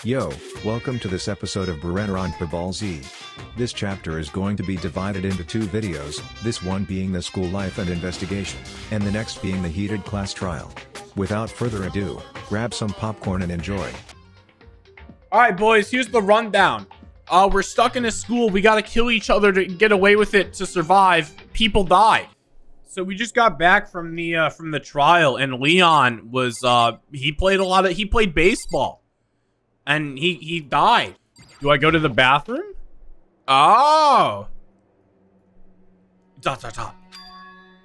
Yo, welcome to this episode of Danganronpa Ball Z. This chapter is going to be divided into two videos, this one being the school life and investigation, and the next being the heated class trial. Without further ado, grab some popcorn and enjoy. Alright boys, here's the rundown. We're stuck in a school, we gotta kill each other to get away with it to survive. People died. So we just got back from the trial, and Leon was, he played baseball. And he died. Do I go to the bathroom? Oh.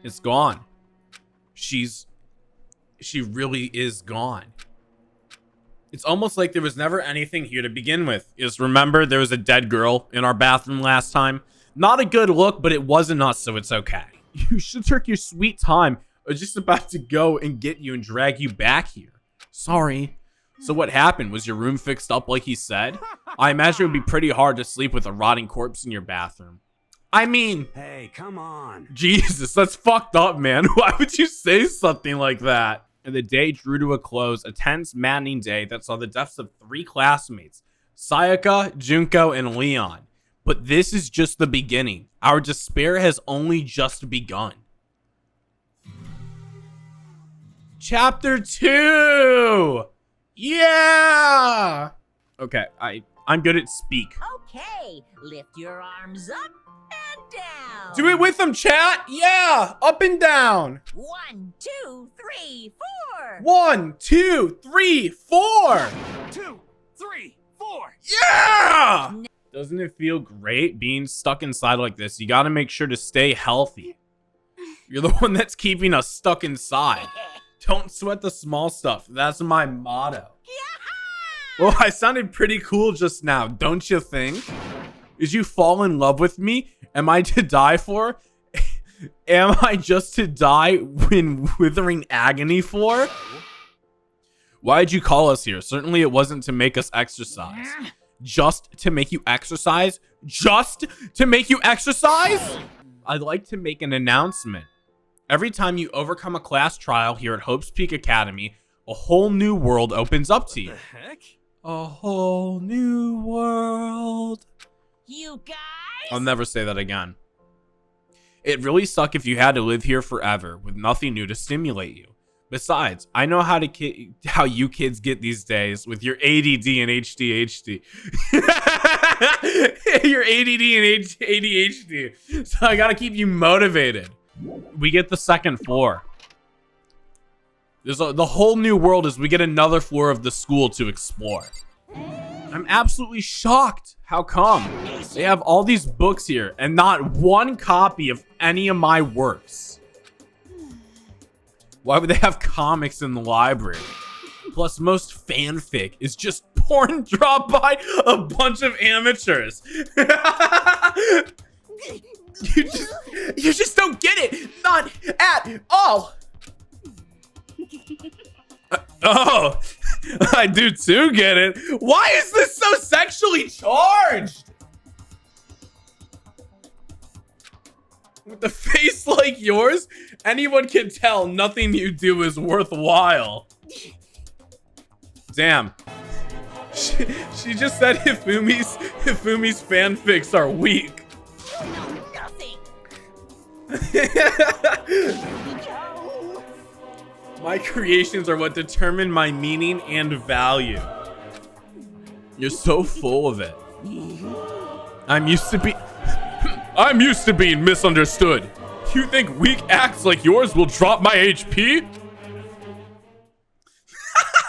It's gone. She really is gone. It's almost like there was never anything here to begin with. Just remember, there was a dead girl in our bathroom last time. Not a good look, but it wasn't us, so it's okay. You should take your sweet time. I was just about to go and get you and drag you back here. Sorry. So what happened? Was your room fixed up like he said? I imagine it would be pretty hard to sleep with a rotting corpse in your bathroom. I mean... Hey, come on. Jesus, that's fucked up, man. Why would you say something like that? And the day drew to a close, a tense, maddening day that saw the deaths of 3 classmates, Sayaka, Junko, and Leon. But this is just the beginning. Our despair has only just begun. Chapter 2! Yeah! Okay, I'm good at speak. Okay, lift your arms up and down. Do it with them, chat! Yeah! Up and down! 1, 2, 3, 4. 1, 2, 3, 4! 2, 3, 4. Yeah! Doesn't it feel great being stuck inside like this? You gotta make sure to stay healthy. You're the one that's keeping us stuck inside. Don't sweat the small stuff. That's my motto. Well, I sounded pretty cool just now, don't you think? Did you fall in love with me? Am I to die for? Am I just to die in withering agony for? Why'd you call us here? Certainly it wasn't to make us exercise. Just to make you exercise? Just to make you exercise? I'd like to make an announcement. Every time you overcome a class trial here at Hope's Peak Academy, a whole new world opens up to you. What the heck? A whole new world. You guys? I'll never say that again. It really suck if you had to live here forever with nothing new to stimulate you. Besides, I know how you kids get these days with your ADD and ADHD. Your ADD and ADHD. So I gotta keep you motivated. We get the second floor. The whole new world is we get another floor of the school to explore. I'm absolutely shocked. How come? They have all these books here and not one copy of any of my works. Why would they have comics in the library? Plus, most fanfic is just porn dropped by a bunch of amateurs. You just don't get it. Not at all. Oh, I do too get it. Why is this so sexually charged? With a face like yours, anyone can tell nothing you do is worthwhile. Damn. She just said Hifumi's fanfics are weak. You know nothing. My creations are what determine my meaning and value. You're so full of it. I'm used to being misunderstood. You think weak acts like yours will drop my HP?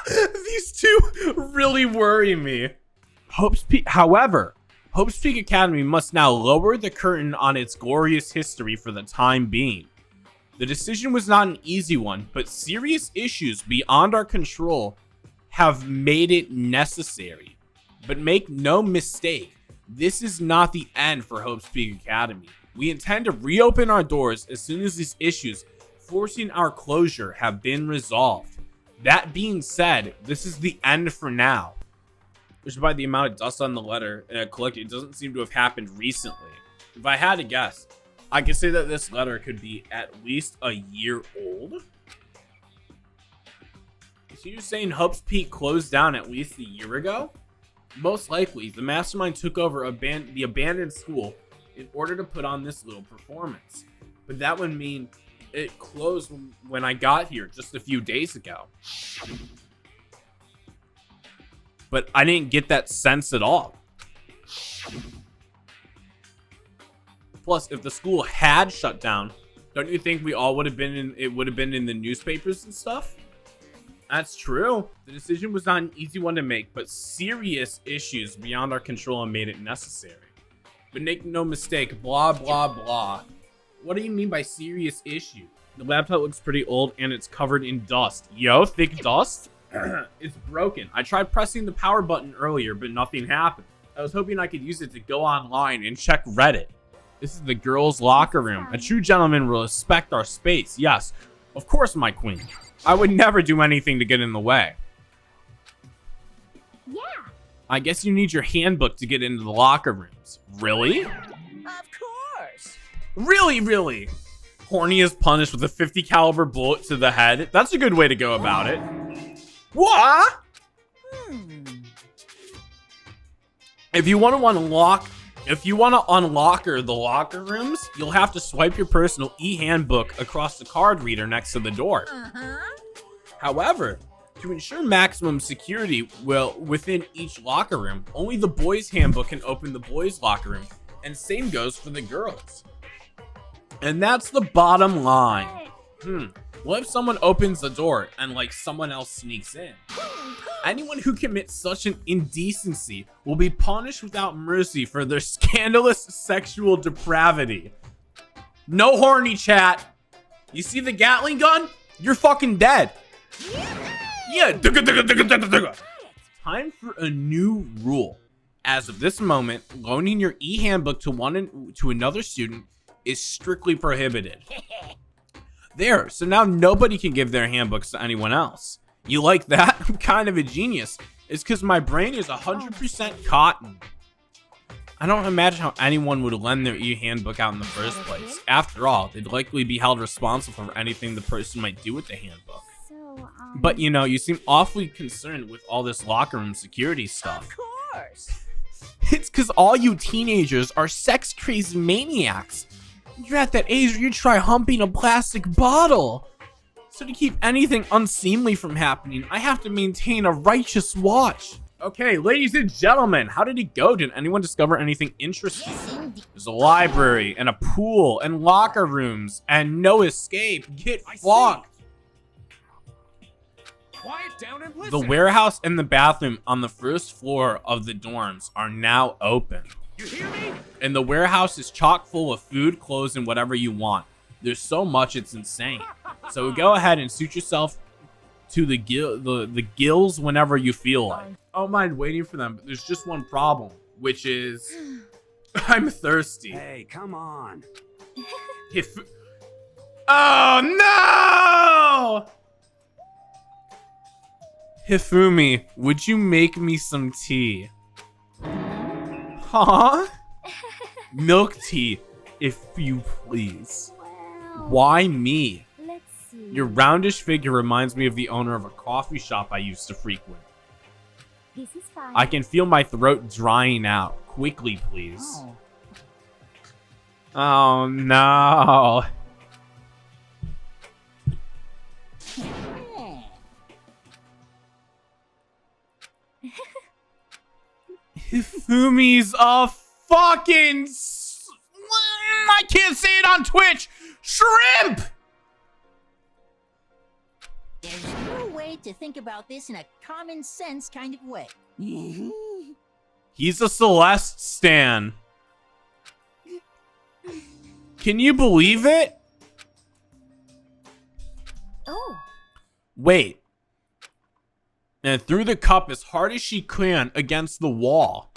These two really worry me. However, Hope's Peak Academy must now lower the curtain on its glorious history for the time being. The decision was not an easy one, but serious issues beyond our control have made it necessary. But make no mistake, this is not the end for Hope's Peak Academy. We intend to reopen our doors as soon as these issues forcing our closure have been resolved. That being said, this is the end for now. Which by the amount of dust on the letter collected, it doesn't seem to have happened recently. If I had to guess, I could say that this letter could be at least a year old. So you're saying Hope's Peak closed down at least a year ago? Most likely, the mastermind took over the abandoned school in order to put on this little performance. But that would mean it closed when I got here just a few days ago. But I didn't get that sense at all. Plus, if the school had shut down, don't you think we all would have been in the newspapers and stuff? That's true. The decision was not an easy one to make, but serious issues beyond our control made it necessary. But make no mistake, blah, blah, blah. What do you mean by serious issue? The laptop looks pretty old and it's covered in dust. Yo, thick dust? It's broken. I tried pressing the power button earlier, but nothing happened. I was hoping I could use it to go online and check Reddit. This is the girls' locker room. A true gentleman will respect our space. Yes, of course, my queen. I would never do anything to get in the way. Yeah. I guess you need your handbook to get into the locker rooms. Really? Of course. Really, really? Horny is punished with a 50 caliber bullet to the head. That's a good way to go about it. What? If you want to unlock the locker rooms, you'll have to swipe your personal e-handbook across the card reader next to the door. However, to ensure maximum security within each locker room, only the boys' handbook can open the boys' locker room, and same goes for the girls. And that's the bottom line. What if someone opens the door and like someone else sneaks in? Anyone who commits such an indecency will be punished without mercy for their scandalous sexual depravity. No horny, chat. You see the Gatling gun? You're fucking dead. Yeah. Time for a new rule. As of this moment, loaning your e-handbook to another student is strictly prohibited. There, so now nobody can give their handbooks to anyone else. You like that? I'm kind of a genius. It's because my brain is 100% cotton. I don't imagine how anyone would lend their e-handbook out in the first place. After all, they'd likely be held responsible for anything the person might do with the handbook. But you know, you seem awfully concerned with all this locker room security stuff. Of course. It's because all you teenagers are sex-crazy maniacs. You're at that age where you try humping a plastic bottle. So to keep anything unseemly from happening, I have to maintain a righteous watch. Okay, ladies and gentlemen, how did it go? Did anyone discover anything interesting? There's a library and a pool and locker rooms and no escape. Get fucked. Quiet down and listen. The warehouse and the bathroom on the first floor of the dorms are now open. You hear me? And the warehouse is chock full of food, clothes, and whatever you want. There's so much, it's insane. So go ahead and suit yourself to the gills whenever you feel like. I don't mind waiting for them, but there's just one problem, which is I'm thirsty. Hey, come on. Oh no! Hifumi, would you make me some tea? Huh? Milk tea, if you please. Why me? Let's see. Your roundish figure reminds me of the owner of a coffee shop I used to frequent. This is fine. I can feel my throat drying out. Quickly, please. Oh no. Hifumi's a fucking I can't say it on Twitch. Shrimp. There's no way to think about this in a common sense kind of way. He's a Celeste stan. Can you believe it? Oh. Wait. And threw the cup as hard as she can against the wall.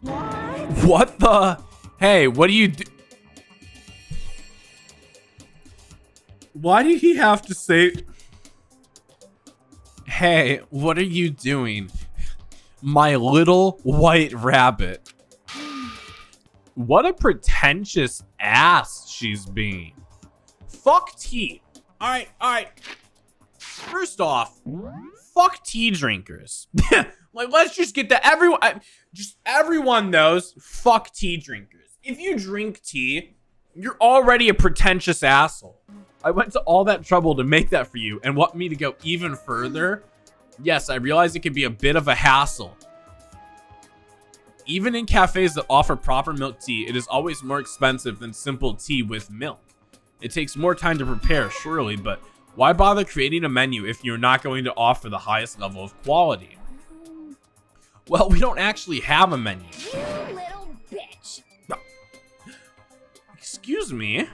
What the? Hey, what do you do? Why did he have to say? Hey, what are you doing? My little white rabbit. What a pretentious ass she's being. Fuck tea. Alright. First off, fuck tea drinkers. Like, let's just get that. Everyone knows, fuck tea drinkers. If you drink tea, you're already a pretentious asshole. I went to all that trouble to make that for you and want me to go even further. Yes, I realize it can be a bit of a hassle. Even in cafes that offer proper milk tea, it is always more expensive than simple tea with milk. It takes more time to prepare, surely, but why bother creating a menu if you're not going to offer the highest level of quality? Well, we don't actually have a menu. You little bitch. Excuse me?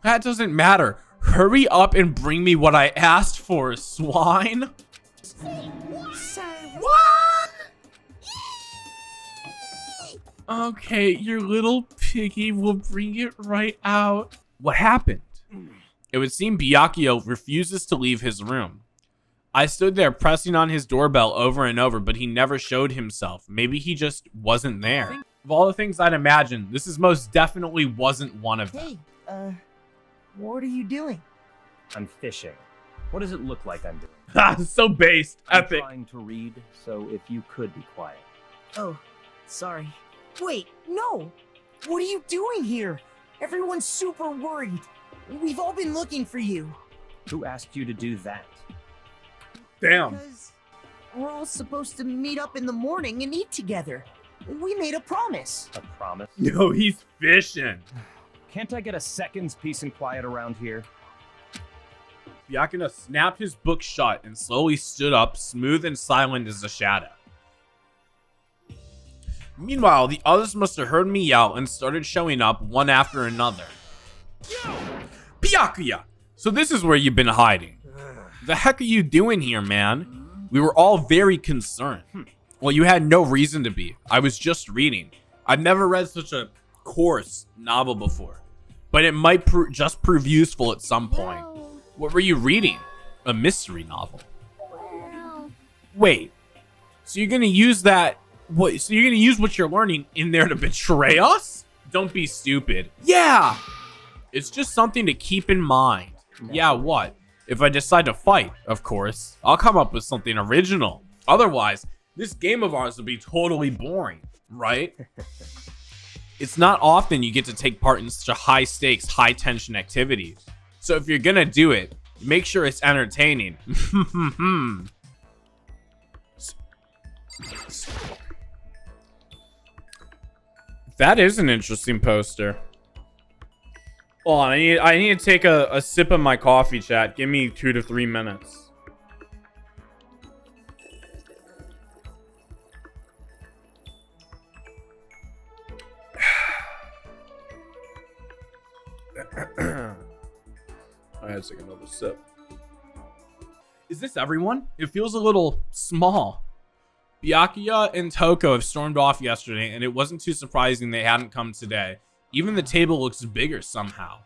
That doesn't matter. Hurry up and bring me what I asked for, swine. What? Okay, your little piggy will bring it right out. What happened? It would seem Byakuya refuses to leave his room. I stood there pressing on his doorbell over and over, but he never showed himself. Maybe he just wasn't there. Of all the things I'd imagine, this is most definitely wasn't one of them. Hey, what are you doing? I'm fishing. What does it look like I'm doing? So based. I'm Epic. trying to read, so if you could be quiet. Oh, sorry. Wait, no! What are you doing here? Everyone's super worried. We've all been looking for you. Who asked you to do that? Damn. Because we're all supposed to meet up in the morning and eat together. We made a promise. A promise? Yo, he's fishing. Can't I get a second's peace and quiet around here? Byakuya snapped his book shut and slowly stood up, smooth and silent as a shadow. Meanwhile, the others must have heard me yell and started showing up one after another. Byakuya! So this is where you've been hiding. The heck are you doing here, man? We were all very concerned. Well, you had no reason to be. I was just reading. I've never read such a coarse novel before, but it might just prove useful at some point. What were you reading? A mystery novel. Wait, so you're gonna use that? What? So you're gonna use what you're learning in there to betray us? Don't be stupid. Yeah, it's just something to keep in mind. Yeah, what? If I decide to fight, of course, I'll come up with something original. Otherwise, this game of ours will be totally boring, right? It's not often you get to take part in such a high stakes, high tension activity. So if you're gonna do it, make sure it's entertaining. That is an interesting poster. Hold on, I need to take a sip of my coffee, chat. Give me 2 to 3 minutes. I had to take another sip. Is this everyone? It feels a little small. Byakuya and Toko have stormed off yesterday, and it wasn't too surprising they hadn't come today. Even the table looks bigger somehow.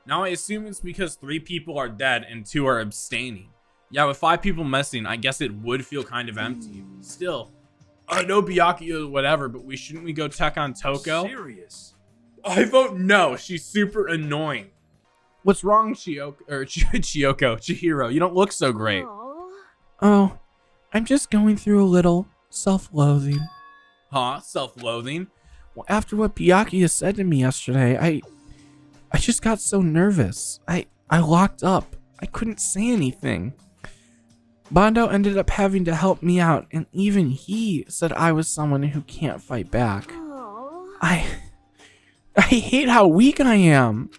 Now I assume it's because 3 people are dead and 2 are abstaining. Yeah, with 5 people missing, I guess it would feel kind of empty. Still, I know Byakuya whatever, but shouldn't we go check on Toko? Serious. I vote no. She's super annoying. What's wrong, Chihiro? You don't look so great. Oh, I'm just going through a little self-loathing. Huh? Self-loathing? Well, after what Byakuya said to me yesterday, I just got so nervous. I locked up. I couldn't say anything. Bondo ended up having to help me out, and even he said I was someone who can't fight back. I hate how weak I am.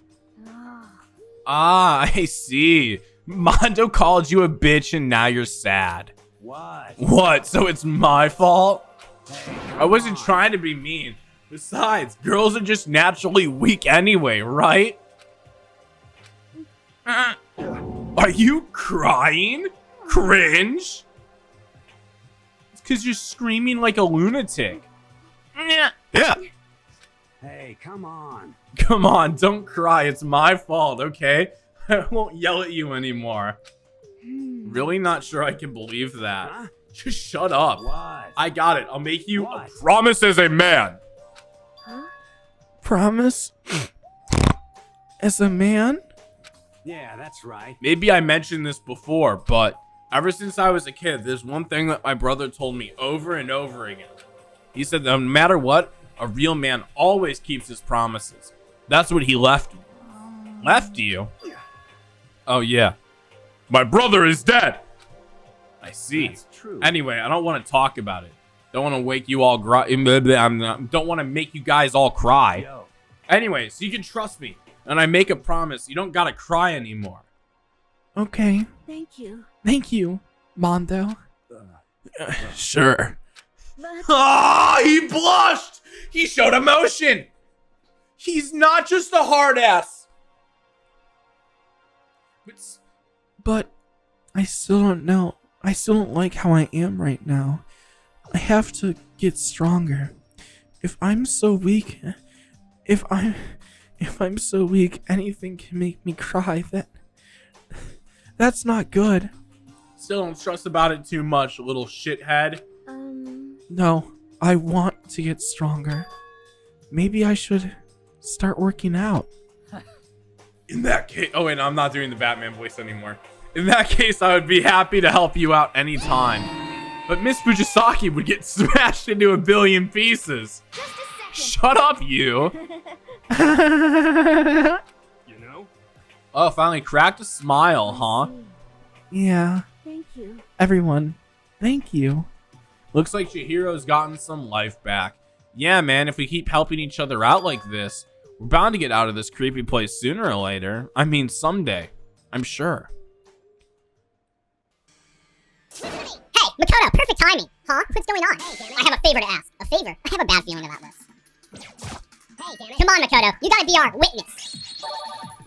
Ah, I see. Mondo called you a bitch and now you're sad. What? So it's my fault? I wasn't trying to be mean. Besides, girls are just naturally weak anyway, right? Are you crying? Cringe? It's because you're screaming like a lunatic. Yeah. Hey, come on. Come on, don't cry. It's my fault, okay? I won't yell at you anymore. Really not sure I can believe that. Huh? Just shut up. What? I got it. I'll make you What? a promise as a man. Promise? As a man? Yeah, that's right. Maybe I mentioned this before, but Ever since I was a kid, there's one thing that my brother told me over and over again. He said that no matter what, a real man always keeps his promises. That's what he left me. Left you? Oh yeah. My brother is dead. I see. That's true. Anyway, I don't want to talk about it. Don't want to wake you all don't want to make you guys all cry. Yo. Anyway, so you can trust me. And I make a promise. You don't gotta cry anymore. Okay. Thank you. Thank you, Mondo. Sure. But Ah, he blushed. He showed emotion. He's not just a hard ass. But I still don't know. I still don't like how I am right now. I have to get stronger. If I'm so weak, if I'm so weak, anything can make me cry. That's not good. Still don't stress about it too much, little shithead. No, I want to get stronger. Maybe I should start working out. In that case, oh wait, no, I'm not doing the Batman voice anymore. In that case, I would be happy to help you out anytime. But Miss Fujisaki would get smashed into a billion pieces. Shut up, you. You know? Oh, finally cracked a smile, huh? Yeah. thank you. Everyone, thank you. Looks like Chihiro's gotten some life back. Yeah, man, if we keep helping each other out like this, we're bound to get out of this creepy place sooner or later. I mean, someday. I'm sure. Hey, Makoto, perfect timing. Huh? What's going on? I have a favor to ask. A favor? I have a bad feeling about this. Come on, Makoto. You gotta be our witness.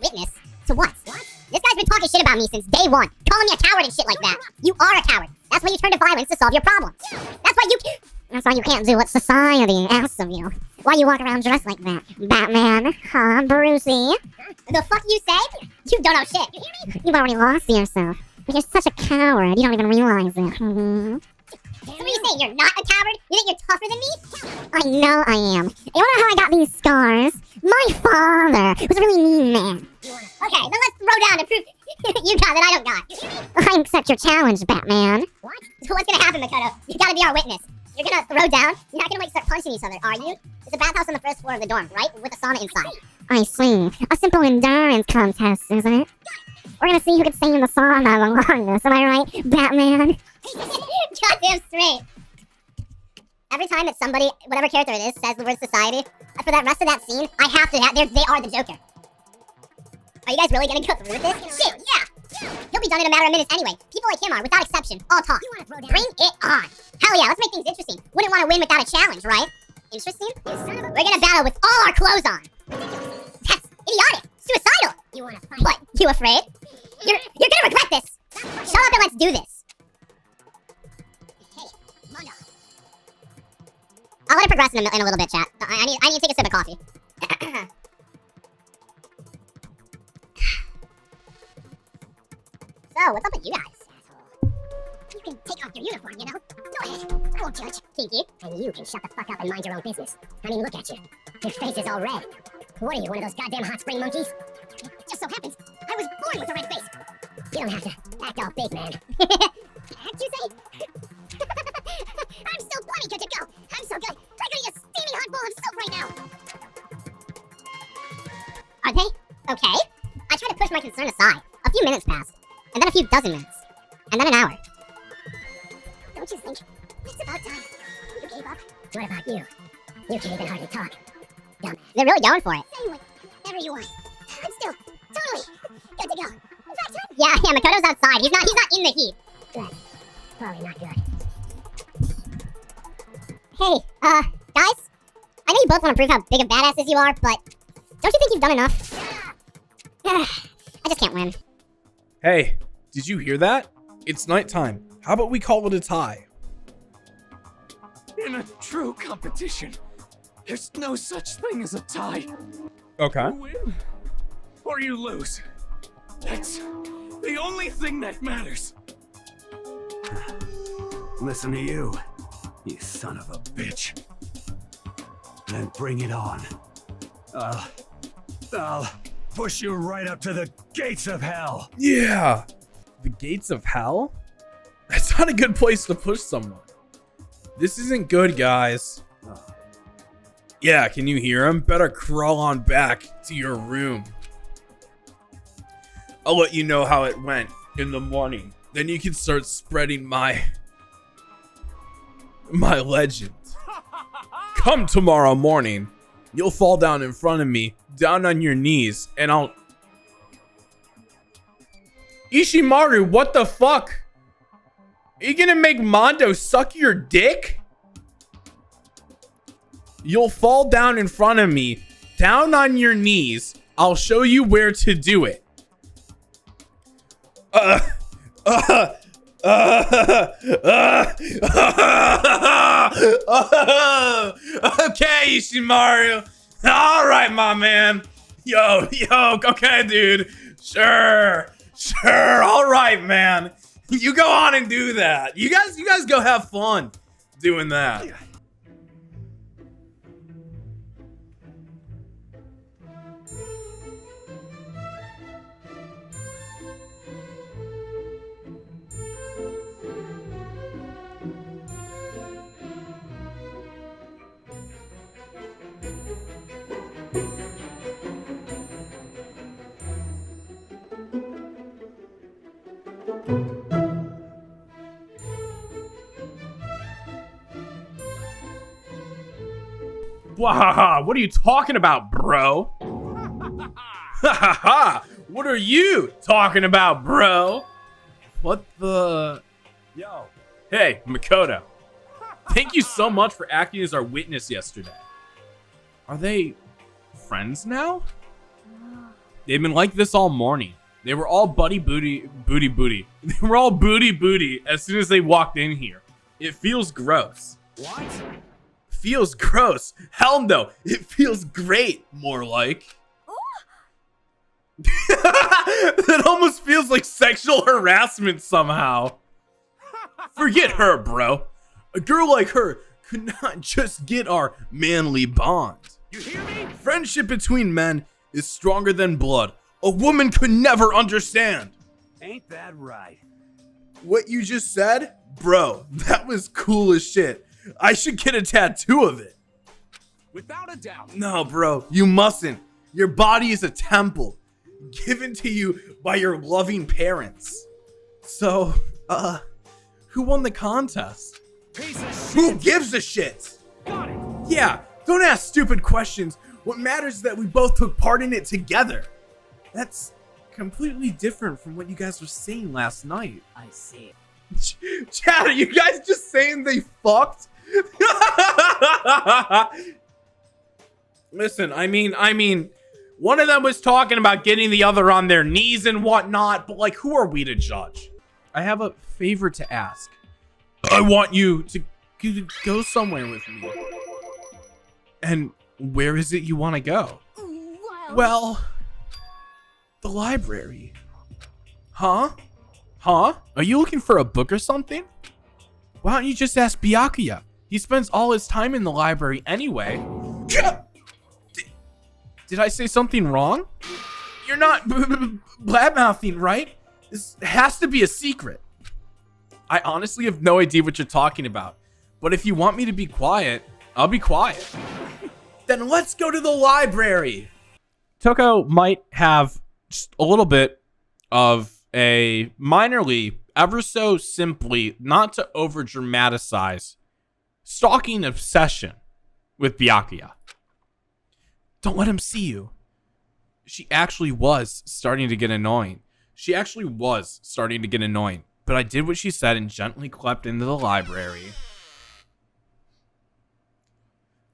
Witness? To what? This guy's been talking shit about me since day one. Calling me a coward and shit like that. You are a coward. That's why you turn to violence to solve your problems. That's why you can't do what society asks of you. Why you walk around dressed like that? Batman? Huh, Brucey? The fuck you say? You don't know shit. You hear me? You've already lost yourself. You're such a coward. You don't even realize it. So what are you saying? You're not a coward? You think you're tougher than me? I know I am. You wanna know how I got these scars? My father was a really mean man. Okay, then let's throw down and prove you got that I don't got. I accept your challenge, Batman. What? So what's gonna happen, Makoto? You gotta be our witness. You're gonna throw down? You're not gonna start punching each other, are you? There's a bathhouse on the first floor of the dorm, right? With a sauna inside. I see. A simple endurance contest, isn't it? We're gonna see who can stay in the sauna the longest, am I right, Batman? Goddamn straight. Every time that somebody, whatever character it is, says the word society, for that rest of that scene, I have to have, they are the Joker. Are you guys really gonna go through with this? Shit, yeah! He'll be done in a matter of minutes anyway. People like him are, without exception, all talk. Bring it on! Hell yeah, let's make things interesting. Wouldn't want to win without a challenge, right? Interesting? We're gonna battle with all our clothes on. That's idiotic! Suicidal! You wanna fight? What? You afraid? You're gonna regret this! Shut up and let's do this! Hey, Mondo. I'll let it progress in a little bit, chat. I need to take a sip of coffee. So, what's up with you guys? You can take off your uniform, you know? Go ahead. I won't judge. Kinky. And you can shut the fuck up and mind your own business. I mean, look at you. Your face is all red. What are you, one of those goddamn hot spring monkeys? It just so happens I was born with a red face. You don't have to act all big, man. Act, you say? I'm still plenty good to go. I'm so good. I'm gonna eat a steaming hot bowl of soup right now. Are they? Okay. I tried to push my concern aside. A few minutes passed. And then a few dozen minutes. And then an hour. Don't you think it's about time you gave up? What about you? You can't even hardly talk. Dumb. They're really going for it. Say whatever you want. I'm still totally good to go. In fact, yeah, Makoto's outside. He's not in the heat. Good. Probably not good. Hey, guys? I know you both want to prove how big of badasses you are, but don't you think you've done enough? I just can't win. Hey, did you hear that? It's nighttime. How about we call it a tie? In a true competition, there's no such thing as a tie. Okay. You win or you lose. That's the only thing that matters. Listen to you son of a bitch. Then bring it on. I'll push you right up to the gates of hell. Yeah. The gates of hell? not a good place to push someone. This isn't good, guys. Yeah, can you hear him? Better crawl on back to your room. I'll let you know how it went in the morning. Then you can start spreading my legend. Come tomorrow morning. You'll fall down in front of me, down on your knees, and I'll... Ishimaru, what the fuck? Are you gonna make Mondo suck your dick? You'll fall down in front of me, down on your knees. I'll show you where to do it. Okay, Ishimaru. All right, my man. Yo, okay, dude. Sure. All right, man. You go on and do that. You guys go have fun doing that. Wahaha, what are you talking about, bro? Hahaha, what are you talking about, bro? What the... Yo. Hey, Makoto. Thank you so much for acting as our witness yesterday. Are they friends now? They've been like this all morning. They were all booty. They were all booty as soon as they walked in here. It feels gross. What? Feels gross. Hell no. It feels great, more like. That almost feels like sexual harassment somehow. Forget her, bro. A girl like her could not just get our manly bond. You hear me? Friendship between men is stronger than blood. A woman could never understand. Ain't that right? What you just said? Bro, that was cool as shit. I should get a tattoo of it. Without a doubt. No, bro, you mustn't. Your body is a temple given to you by your loving parents. So, who won the contest? Piece of shit. Who gives a shit? Got it. Yeah, don't ask stupid questions. What matters is that we both took part in it together. That's completely different from what you guys were saying last night. I see. Chad, are you guys just saying they fucked? Listen, I mean, one of them was talking about getting the other on their knees and whatnot, but like, who are we to judge? I have a favor to ask. I want you to go somewhere with me. And where is it you want to go? Well, the library. Huh? Are you looking for a book or something? Why don't you just ask Byakuya? He spends all his time in the library anyway. Did I say something wrong? You're not blab-mouthing, right? This has to be a secret. I honestly have no idea what you're talking about. But if you want me to be quiet, I'll be quiet. Then let's go to the library. Toko might have just a little bit of a minorly, ever so simply, not to over dramatize, stalking obsession with Byakuya. Don't let him see you. She actually was starting to get annoying. But I did what she said and gently crept into the library.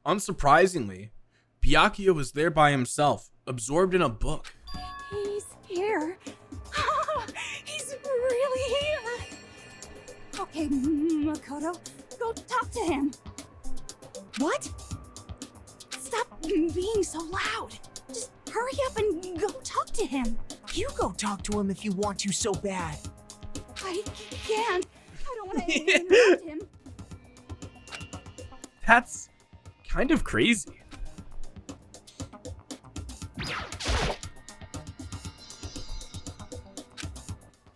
Unsurprisingly, Byakuya was there by himself, absorbed in a book. He's here. He's really here. Okay, Makoto, go talk to him. What? Stop being so loud. Just hurry up and go talk to him. You go talk to him if you want to so bad. I can't. I don't want to interrupt him. That's kind of crazy.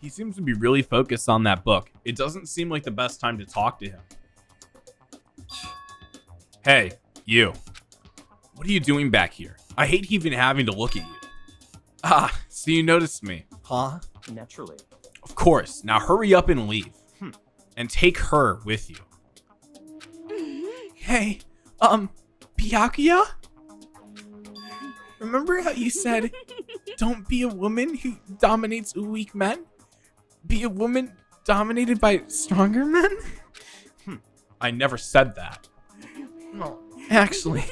He's seems to be really focused on that book. It doesn't seem like the best time to talk to him. Hey, you. What are you doing back here? I hate even having to look at you. Ah, so you noticed me, huh? Naturally. Of course. Now hurry up and leave. And take her with you. Hey, Byakuya? Remember how you said, don't be a woman who dominates weak men? Be a woman dominated by stronger men? I never said that. No, actually,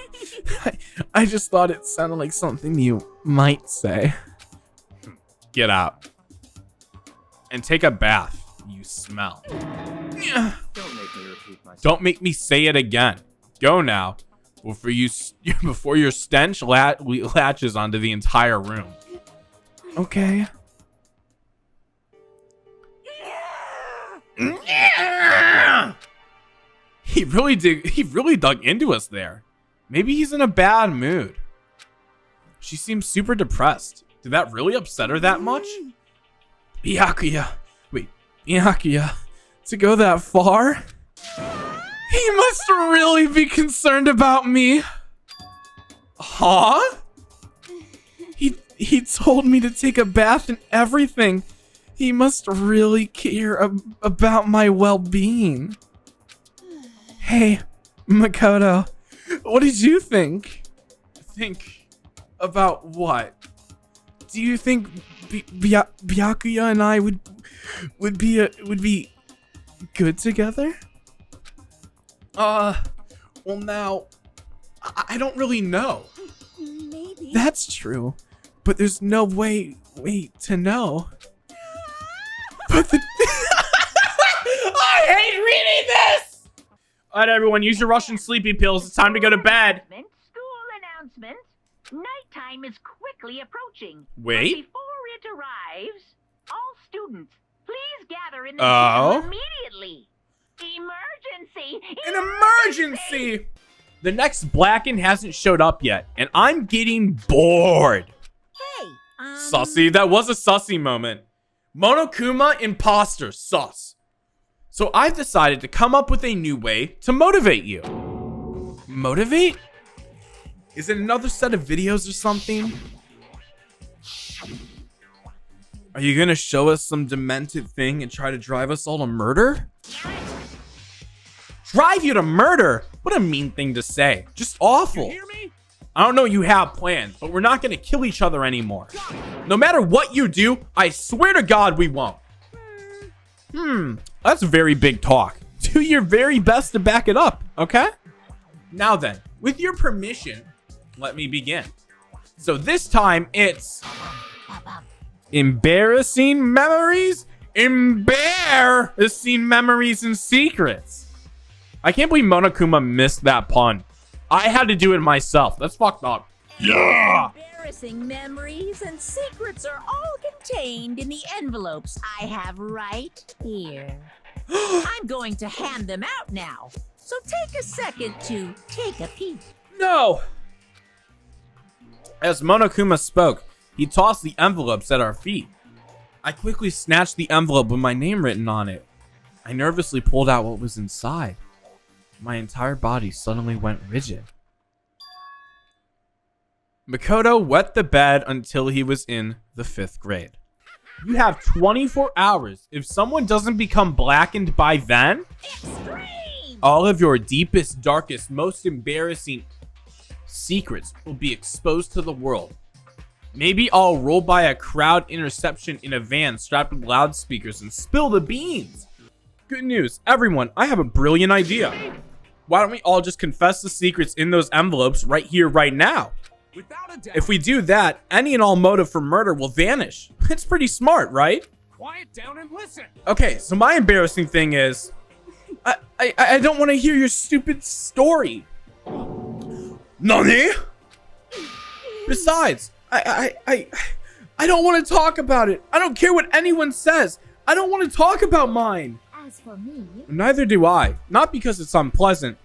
I just thought it sounded like something you might say. Get out. And take a bath. You smell. Don't make me repeat myself. Don't make me say it again. Go now. Before your stench latches onto the entire room. Okay. He really dug into us there. Maybe he's in a bad mood. She seems super depressed. Did that really upset her that much? Byakuya. Wait, Byakuya. To go that far? He must really be concerned about me. Huh? He told me to take a bath and everything. He must really care about my well-being. Hey, Makoto, what did you think? Think about what? Do you think Byakuya and I would be good together? Well now, I don't really know. Maybe. That's true, but there's no way to know. But the I hate reading this! Alright everyone, use your Russian sleepy pills. It's time to go to bed. School announcement. Nighttime is quickly approaching. Wait. But before it arrives, all students, please gather in the gym immediately. Emergency! An emergency! The next Blacken hasn't showed up yet, and I'm getting bored. Hey, Sussy, that was a sussy moment. Monokuma imposter, sus. So I've decided to come up with a new way to motivate you. Motivate? Is it another set of videos or something? Are you gonna show us some demented thing and try to drive us all to murder? Drive you to murder? What a mean thing to say. Just awful. You hear me? I don't know what you have planned, but we're not gonna kill each other anymore. No matter what you do, I swear to God we won't. That's very big talk. Do your very best to back it up, okay? Now then, with your permission, let me begin. So this time it's embarrassing memories, embarrassing memories and secrets. I can't believe Monokuma missed that pun. I had to do it myself. That's fucked up. Yeah. embarrassing memories and secrets are all contained in the envelopes I have right here. I'm going to hand them out now, so take a second to take a peek. No! As Monokuma spoke, he tossed the envelopes at our feet. I quickly snatched the envelope with my name written on it. I nervously pulled out what was inside. My entire body suddenly went rigid. Makoto wet the bed until he was in the 5th grade. You have 24 hours. If someone doesn't become blackened by then, Extreme! all of your deepest, darkest, most embarrassing secrets will be exposed to the world. Maybe I'll roll by a crowd interception in a van strapped with loudspeakers and spill the beans. Good news, everyone, I have a brilliant idea. Why don't we all just confess the secrets in those envelopes right here, right now? Without a doubt. If we do that, any and all motive for murder will vanish. It's pretty smart, right? Quiet down and listen. Okay, so my embarrassing thing is, I don't want to hear your stupid story. Nani? Besides, I don't want to talk about it. I don't care what anyone says. I don't want to talk about mine. As for me, Neither do I. Not because it's unpleasant,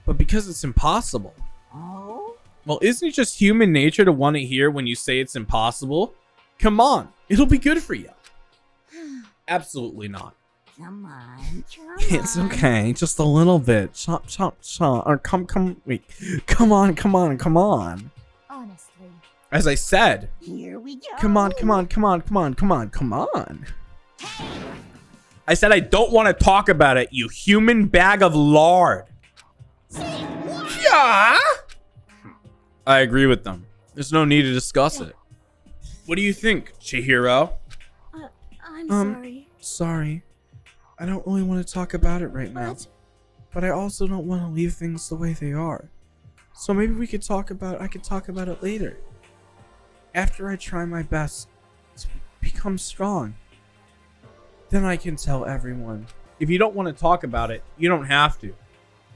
but because it's impossible. Oh? Well, isn't it just human nature to want to hear when you say it's impossible? Come on, it'll be good for you. Absolutely not. Come on, come It's on. okay, just a little bit. Chop, chop, chop. Or wait. Come on. Honestly. As I said, Here we go. come on. I said I don't want to talk about it, you human bag of lard. Yeah. I agree with them. There's no need to discuss it. What do you think, Chihiro? I'm sorry. Sorry. I don't really want to talk about it right now. But I also don't want to leave things the way they are. So maybe I could talk about it later. After I try my best to become strong. Then I can tell everyone. If you don't want to talk about it, you don't have to.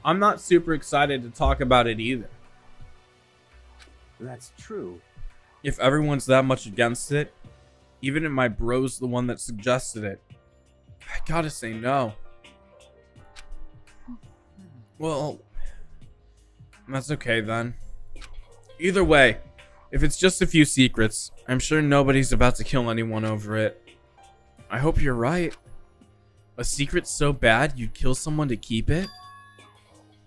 I'm not super excited to talk about it either. That's true. If everyone's that much against it, even if my bro's the one that suggested it, I gotta say no. Well, that's okay then. Either way, if it's just a few secrets, I'm sure nobody's about to kill anyone over it. I hope you're right. A secret so bad you'd kill someone to keep it?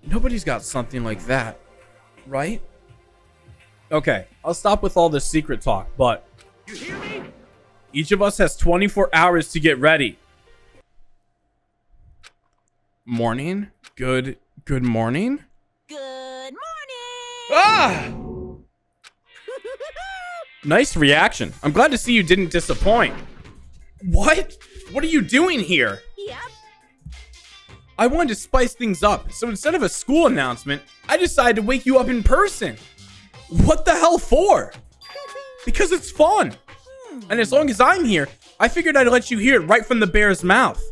Nobody's got something like that, right? Okay, I'll stop with all this secret talk, but You hear me? each of us has 24 hours to get ready. Morning? Good morning? Good morning. Ah! Nice reaction. I'm glad to see you didn't disappoint. What? What are you doing here? Yep. I wanted to spice things up, so instead of a school announcement, I decided to wake you up in person. What the hell for? Because it's fun. And as long as I'm here, I figured I'd let you hear it right from the bear's mouth.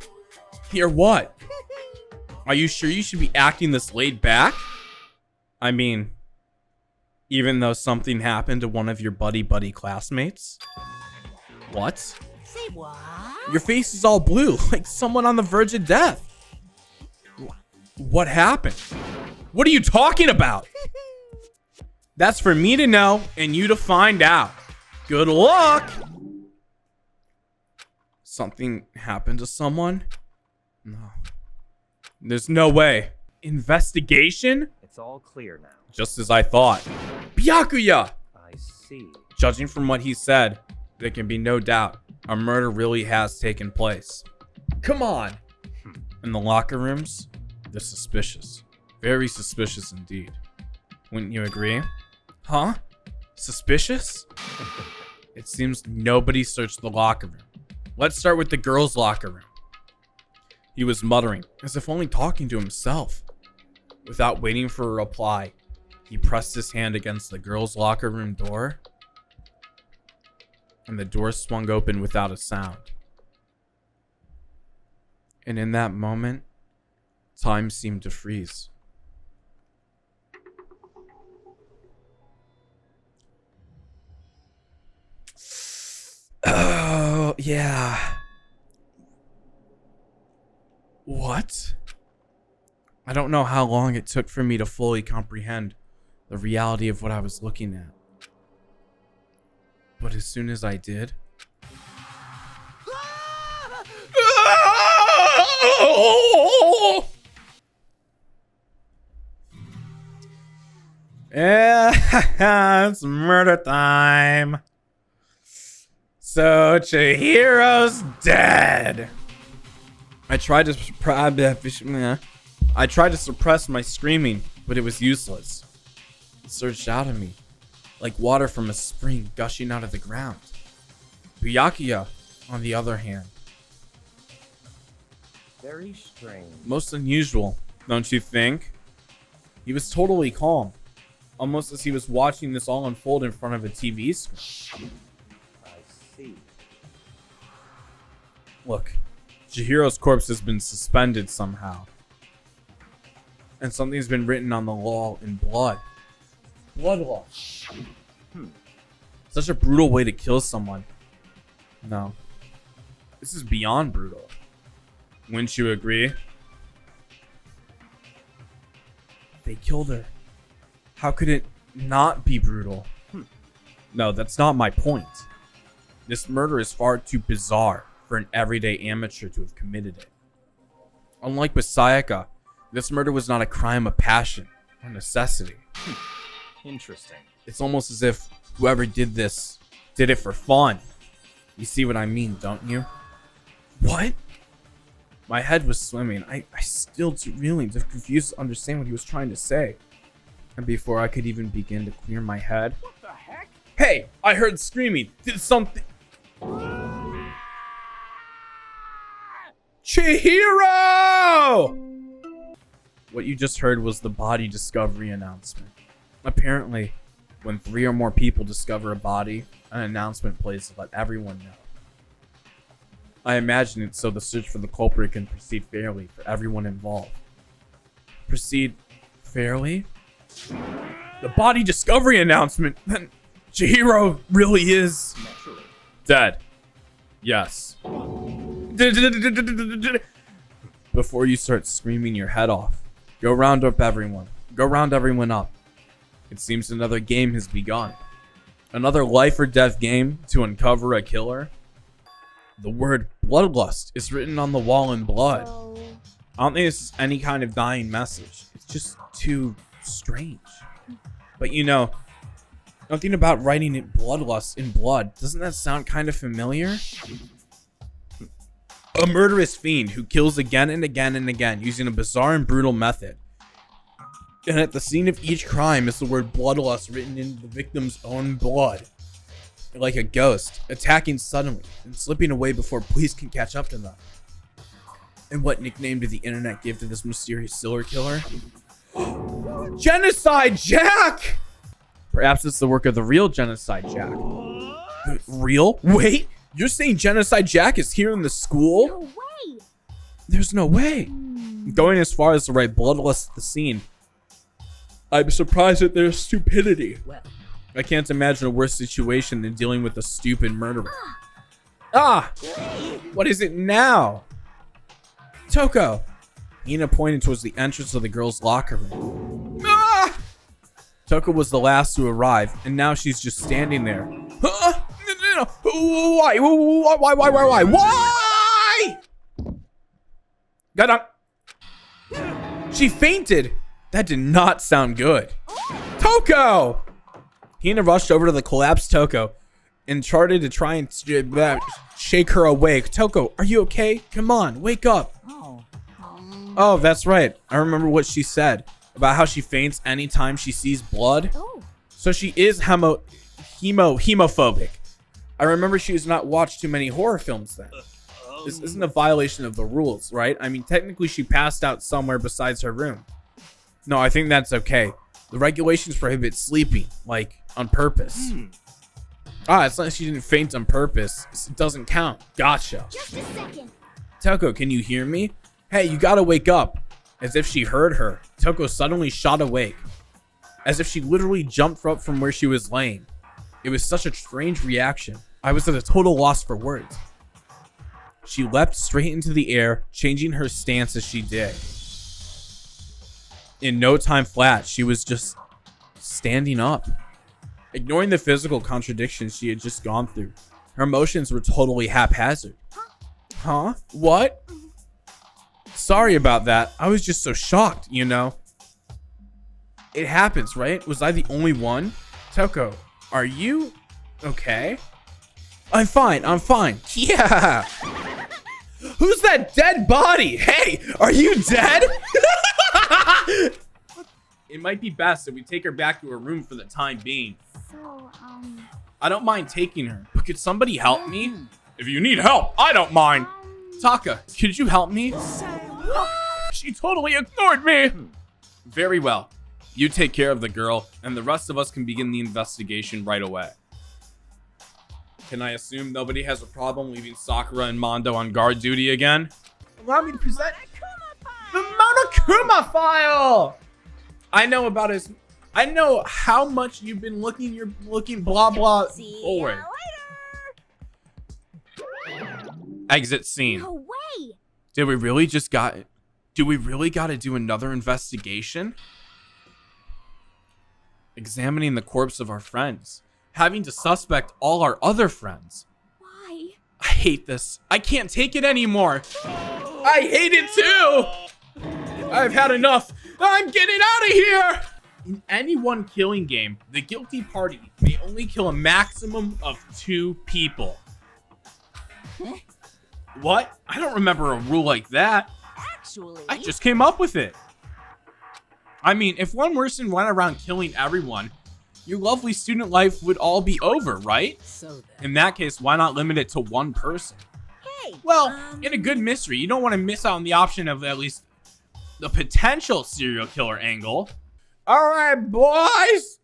Hear what? Are you sure you should be acting this laid back? I mean, even though something happened to one of your buddy classmates? What? Say what? Your face is all blue, like someone on the verge of death. What happened? What are you talking about? That's for me to know and you to find out. Good luck! Something happened to someone? No. There's no way. Investigation? It's all clear now. Just as I thought. Byakuya! I see. Judging from what he said, there can be no doubt a murder really has taken place. Come on! In the locker rooms, they're suspicious. Very suspicious indeed. Wouldn't you agree? Huh? Suspicious? It seems nobody searched the locker room. Let's start with the girls' locker room. He was muttering, as if only talking to himself. Without waiting for a reply, he pressed his hand against the girls' locker room door, and the door swung open without a sound. And in that moment, time seemed to freeze. Oh, yeah. What? I don't know how long it took for me to fully comprehend the reality of what I was looking at. But as soon as I did... Yeah, it's murder time. So Chihiro's dead. I tried to suppress my screaming, but it was useless. It surged out of me, like water from a spring gushing out of the ground. Byakuya, on the other hand, Very strange. most unusual, don't you think? He was totally calm, almost as he was watching this all unfold in front of a TV screen. I see. Look, Chihiro's corpse has been suspended somehow. And something's been written on the wall in blood. Blood law. Such a brutal way to kill someone. No. This is beyond brutal. Wouldn't you agree? They killed her. How could it not be brutal? No, that's not my point. This murder is far too bizarre for an everyday amateur to have committed it. Unlike with Sayaka, this murder was not a crime of passion or necessity. Interesting. It's almost as if whoever did this did it for fun. You see what I mean, don't you? What? My head was swimming. I still too confused to understand what he was trying to say. And before I could even begin to clear my head... What the heck? Hey! I heard screaming! Did something... Chihiro! What you just heard was the body discovery announcement. Apparently, when 3 or more people discover a body, an announcement plays to let everyone know. I imagine it's so the search for the culprit can proceed fairly for everyone involved. Proceed fairly? The body discovery announcement? Then Chihiro really is dead. Yes. Before you start screaming your head off, go round up everyone. Go round everyone up. It seems another game has begun. Another life or death game to uncover a killer. The word bloodlust is written on the wall in blood. I don't think this is any kind of dying message. It's just too strange. But you know, nothing about writing it bloodlust in blood. Doesn't that sound kind of familiar? A murderous fiend who kills again and again and again using a bizarre and brutal method. And at the scene of each crime is the word bloodlust written in the victim's own blood. Like a ghost, attacking suddenly and slipping away before police can catch up to them. And what nickname did the internet give to this mysterious serial killer? Genocide Jack! Perhaps it's the work of the real Genocide Jack. Real? Wait, you're saying Genocide Jack is here in the school? No way. There's no way. Going as far as to write bloodlust at the scene. I'm surprised at their stupidity. I can't imagine a worse situation than dealing with a stupid murderer. Ah! What is it now? Toko! Ina pointed towards the entrance of the girls' locker room. Ah! Toko was the last to arrive, and now she's just standing there. Ah! No. Why? Why? Got on. She fainted. That did not sound good. Toko! Hina rushed over to the collapsed Toko and started to try and shake her awake. Toko, are you okay? Come on, wake up. Oh, that's right. I remember what she said about how she faints anytime she sees blood. So she is hemophobic. I remember she has not watched too many horror films then. This isn't a violation of the rules, right? I mean, technically she passed out somewhere besides her room. No, I think that's okay. The regulations prohibit sleeping, like, on purpose. It's not like she didn't faint on purpose. It doesn't count. Gotcha. Just a second. Toko, can you hear me? Hey, you gotta wake up. As if she heard her, Toko suddenly shot awake. As if she literally jumped up from where she was laying. It was such a strange reaction. I was at a total loss for words. She leapt straight into the air, changing her stance as she did. In no time flat, she was just standing up. Ignoring the physical contradictions she had just gone through, her emotions were totally haphazard. Huh? What? Sorry about that. I was just so shocked, you know. It happens, right? Was I the only one? Toko, are you okay? I'm fine. Yeah. Who's that dead body? Hey, are you dead? It might be best if we take her back to her room for the time being. So, I don't mind taking her, but could somebody help me? If you need help, I don't mind. Taka, could you help me? She totally ignored me. Very well. You take care of the girl, and the rest of us can begin the investigation right away. Can I assume nobody has a problem leaving Sakura and Mondo on guard duty again? Allow me to present the Monokuma file! I know about his... I know how much you've been looking blah blah forward. Exit scene. no way. Do we really got to do another investigation? Examining the corpse of our friends. Having to suspect all our other friends. Why? I hate this. I can't take it anymore. I hate it too. I've had enough. I'm getting out of here. In any one killing game, the guilty party may only kill a maximum of 2 people. What? I don't remember a rule like that. Actually, I just came up with it. I mean, if one person went around killing everyone, your lovely student life would all be over, right? so then. In that case, why not limit it to 1 person? Hey, Well, in a good mystery, you don't want to miss out on the option of at least the potential serial killer angle. All right, boys.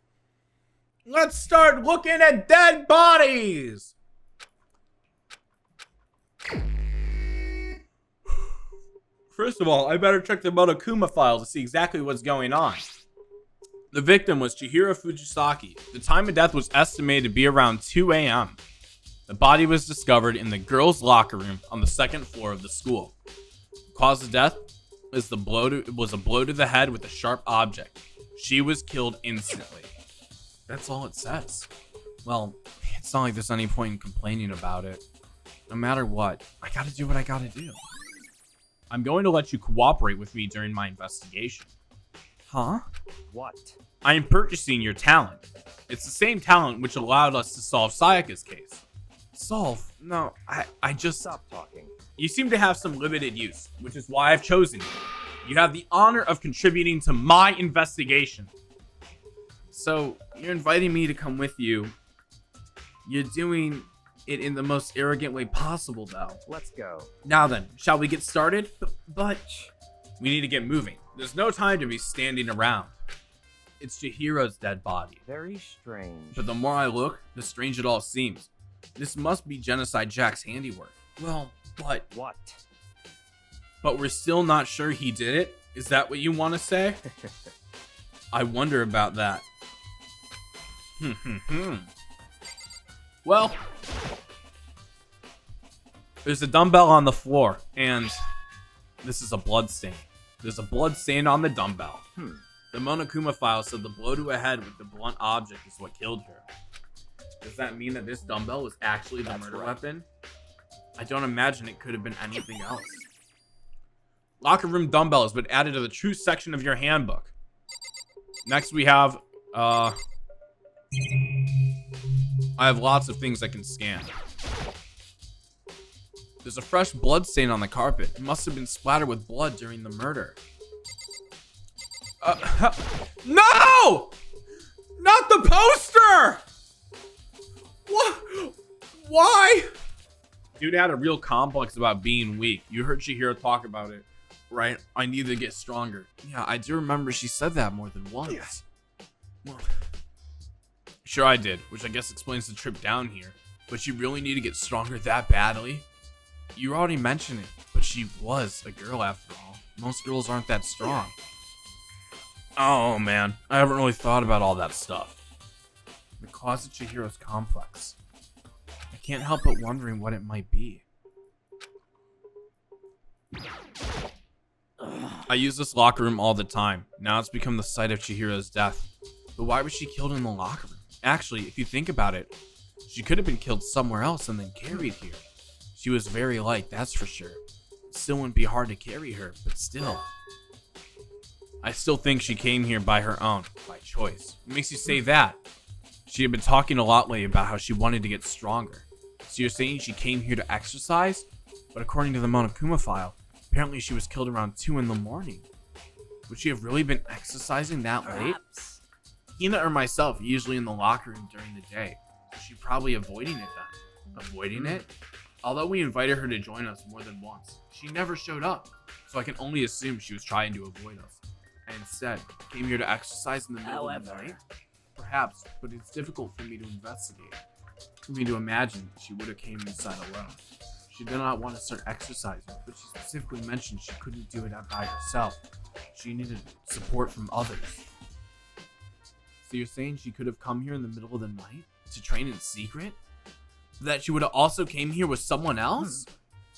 Let's start looking at dead bodies. First of all, I better check the Monokuma file to see exactly what's going on. The victim was Chihiro Fujisaki. The time of death was estimated to be around 2 a.m. The body was discovered in the girls' locker room on the 2nd floor of the school. The cause of death was a blow to the head with a sharp object. She was killed instantly. That's all it says. Well, it's not like there's any point in complaining about it. No matter what, I gotta do what I gotta do. I'm going to let you cooperate with me during my investigation. Huh? What? I am purchasing your talent. It's the same talent which allowed us to solve Sayaka's case. Solve? No, I just... Stop talking. You seem to have some limited use, which is why I've chosen you. You have the honor of contributing to my investigation. So, you're inviting me to come with you. You're doing it in the most arrogant way possible, though. Let's go. Now then, shall we get started? But we need to get moving. There's no time to be standing around. It's Chihiro's dead body. Very strange. But the more I look, the stranger it all seems. This must be Genocide Jack's handiwork. Well, but What? we're still not sure he did it? Is that what you want to say? I wonder about that. Well, there's a dumbbell on the floor, and this is a blood stain. There's a blood stain on the dumbbell. The Monokuma file said the blow to a head with the blunt object is what killed her. Does that mean that this dumbbell was actually the murder weapon? I don't imagine it could have been anything else. Locker room dumbbell has been added to the true section of your handbook. Next we have, I have lots of things I can scan. There's a fresh blood stain on the carpet. It must have been splattered with blood during the murder. No! Not the poster! What? Why? Dude had a real complex about being weak. You heard Chihiro talk about it, right? I need to get stronger. Yeah, I do remember she said that more than once. Yes. Well, sure I did, which I guess explains the trip down here. But you really need to get stronger that badly? You already mentioned it, but she was a girl after all. Most girls aren't that strong. Oh man, I haven't really thought about all that stuff. The cause of Chihiro's complex. I can't help but wondering what it might be. I use this locker room all the time. Now it's become the site of Chihiro's death. But why was she killed in the locker room? Actually, if you think about it, she could have been killed somewhere else and then carried here. She was very light, that's for sure. It still wouldn't be hard to carry her, but still. I still think she came here by her own, by choice. What makes you say that? She had been talking a lot lately about how she wanted to get stronger. So you're saying she came here to exercise? But according to the Monokuma file, apparently she was killed around 2 in the morning. Would she have really been exercising that late? Hina or myself are usually in the locker room during the day. So she's probably avoiding it then. Avoiding it? Although we invited her to join us more than once, she never showed up. So I can only assume she was trying to avoid us. And instead, came here to exercise in the middle of the night? Perhaps, but it's difficult for me to investigate. For me to imagine she would have came inside alone. She did not want to start exercising, but she specifically mentioned she couldn't do it by herself. She needed support from others. So you're saying she could have come here in the middle of the night to train in secret? That she would have also came here with someone else?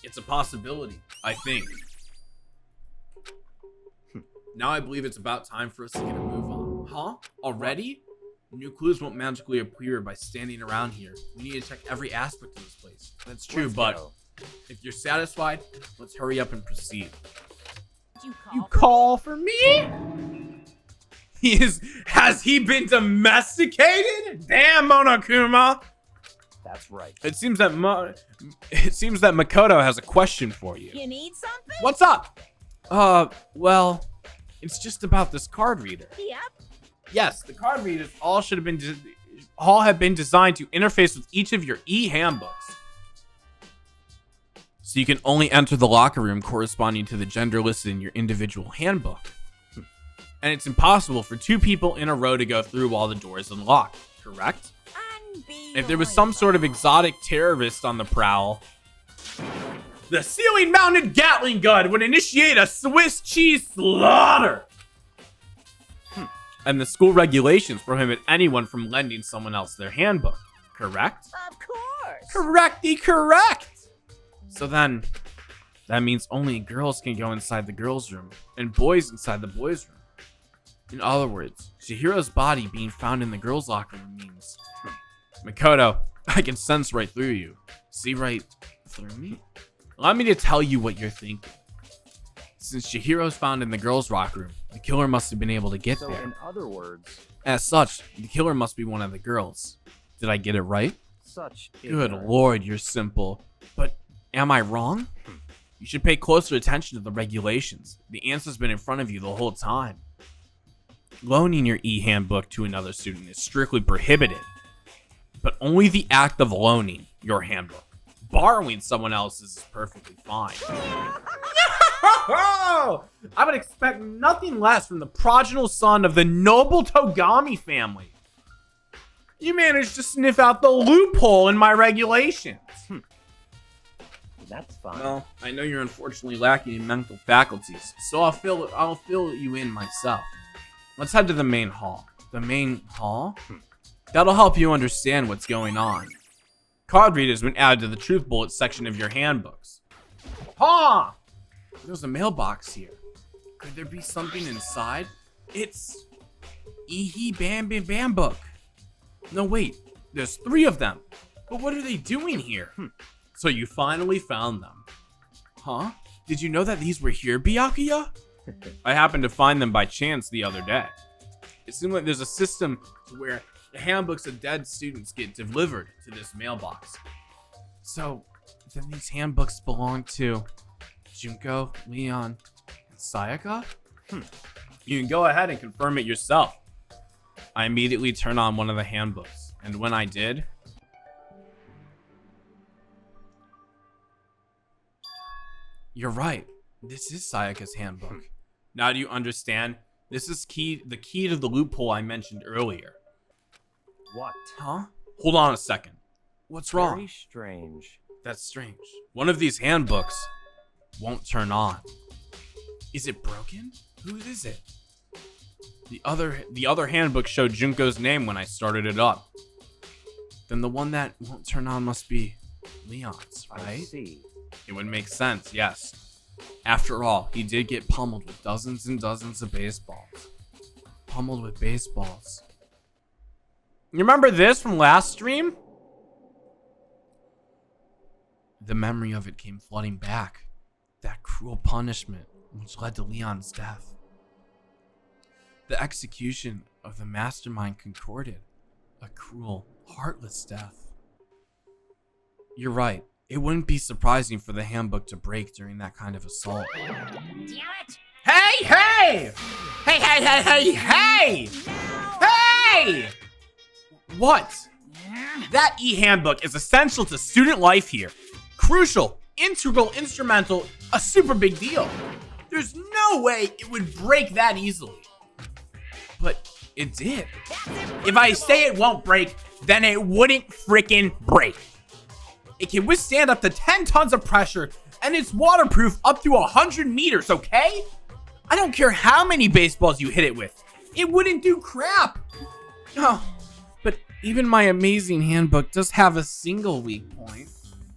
It's a possibility, I think. Now I believe it's about time for us to get a move on. Huh? Already? New clues won't magically appear by standing around here. We need to check every aspect of this place. That's true, Let's but go. if you're satisfied, let's hurry up and proceed. You Call for me? Has he been domesticated? Damn, Monokuma. That's right. It seems that Makoto has a question for you. You need something? What's up? Well, it's just about this card reader. Yep. Yes, the card readers all have been designed to interface with each of your e-handbooks. So you can only enter the locker room corresponding to the gender listed in your individual handbook. And it's impossible for two people in a row to go through while the door is unlocked, correct? If there was some sort of exotic terrorist on the prowl, the ceiling-mounted Gatling gun would initiate a Swiss cheese slaughter. And the school regulations prohibit anyone from lending someone else their handbook, correct? Of course. Correct. So then, that means only girls can go inside the girls' room and boys inside the boys' room. In other words, Chihiro's body being found in the girls' locker room means... Makoto, I can sense right through you. See right through me? Allow me to tell you what you're thinking. Since Chihiro's found in the girls' locker room, the killer must have been able to get So there. in other words, As such, the killer must be one of the girls. Did I get it right? such Good ignorance. lord, you're simple. But am I wrong? You should pay closer attention to the regulations. The answer's been in front of you the whole time. Loaning your e-handbook to another student is strictly prohibited. But only the act of loaning your handbook. Borrowing someone else's is perfectly fine. I would expect nothing less from the prodigal son of the noble Togami family. You managed to sniff out the loophole in my regulations. That's fine. Well, I know you're unfortunately lacking in mental faculties, so I'll fill you in myself. Let's head to the main hall. The main hall? That'll help you understand what's going on. Card readers been added to the truth bullet section of your handbooks. Ha! There's a mailbox here. Could there be something inside? It's Ihi Bam Bam Bam book. No, wait. There's 3 of them. But what are they doing here? So you finally found them. Huh? Did you know that these were here, Byakuya? I happened to find them by chance the other day. It seems like there's a system to where the handbooks of dead students get delivered to this mailbox. So, then these handbooks belong to Junko, Leon, and Sayaka? You can go ahead and confirm it yourself. I immediately turned on one of the handbooks, and when I did... You're right. This is Sayaka's handbook. Now do you understand? This is the key to the loophole I mentioned earlier. What? Huh? Hold on a second. What's wrong? Very strange. That's strange. One of these handbooks won't turn on. Is it broken? Whose is it? The other handbook showed Junko's name when I started it up. Then the one that won't turn on must be Leon's, right? I see. It would make sense, yes. After all, he did get pummeled with dozens and dozens of baseballs. Pummeled with baseballs. You remember this from last stream? The memory of it came flooding back. That cruel punishment which led to Leon's death. The execution of the mastermind concorded. A cruel, heartless death. You're right. It wouldn't be surprising for the handbook to break during that kind of assault. Damn it! Hey, hey! Hey, hey, hey, hey, hey! Hey! What? That e-handbook is essential to student life here. Crucial, integral, instrumental, a super big deal. There's no way it would break that easily. But it did. If I say it won't break, then it wouldn't frickin' break. It can withstand up to 10 tons of pressure, and it's waterproof up to 100 meters, okay? I don't care how many baseballs you hit it with. It wouldn't do crap. Oh, but even my amazing handbook does have a single weak point.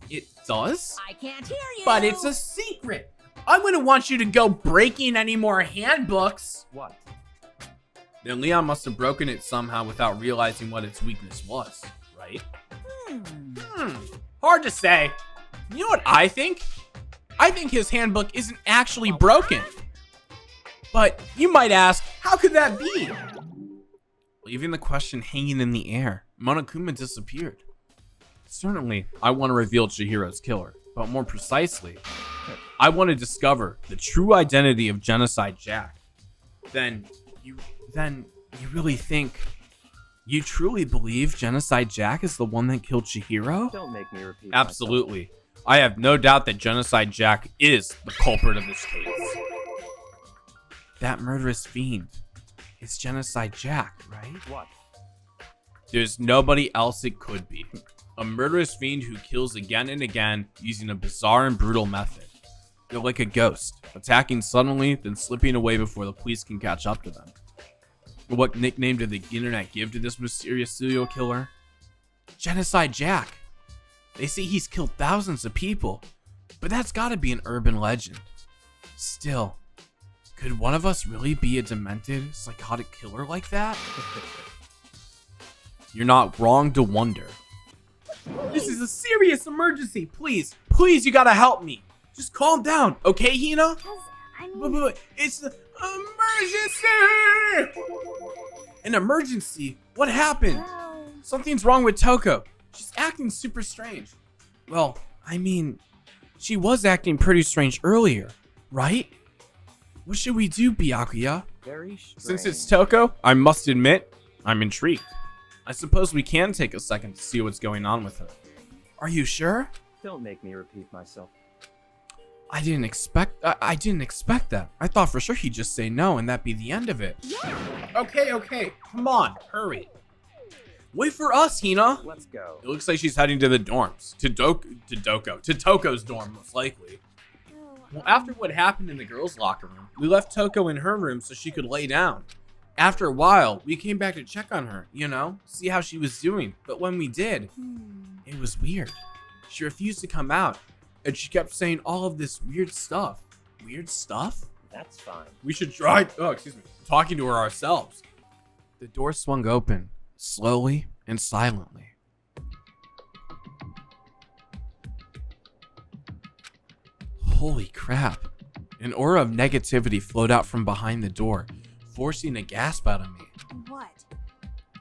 It does? I can't hear you. But it's a secret. I wouldn't want you to go breaking any more handbooks. What? Then Leon must have broken it somehow without realizing what its weakness was, right? Hard to say. You know what I think? I think his handbook isn't actually broken. But you might ask, how could that be? Leaving the question hanging in the air, Monokuma disappeared. Certainly, I want to reveal Chihiro's killer, but more precisely, I want to discover the true identity of Genocide Jack. Then you really think, you truly believe Genocide Jack is the one that killed Chihiro? Don't make me repeat Absolutely. I have no doubt that Genocide Jack is the culprit of this case. That murderous fiend is Genocide Jack, right? What? There's nobody else it could be. A murderous fiend who kills again and again using a bizarre and brutal method. They're like a ghost, attacking suddenly, then slipping away before the police can catch up to them. What nickname did the internet give to this mysterious serial killer? Genocide Jack. They say he's killed thousands of people, but that's gotta be an urban legend. Still, could one of us really be a demented, psychotic killer like that? You're not wrong to wonder. This is a serious emergency. Please, you gotta help me. Just calm down, okay, Hina? But it's an emergency! An emergency? What happened? Something's wrong with Toko. She's acting super strange. Well, I mean, she was acting pretty strange earlier, right? What should we do, Byakuya? Very strange. Since it's Toko, I must admit, I'm intrigued. I suppose we can take a second to see what's going on with her. Are you sure? Don't make me repeat myself. I didn't expect that. I thought for sure he'd just say no and that'd be the end of it. Yeah. Okay. Come on, hurry. Wait for us, Hina. Let's go. It looks like she's heading to the dorms. To Toko's dorm, most likely. Well, after what happened in the girls' locker room, we left Toko in her room so she could lay down. After a while, we came back to check on her, see how she was doing. But when we did, it was weird. She refused to come out, and she kept saying all of this weird stuff. Weird stuff? That's fine. We should try, talking to her ourselves. The door swung open, slowly and silently. Holy crap. An aura of negativity flowed out from behind the door, forcing a gasp out of me. What?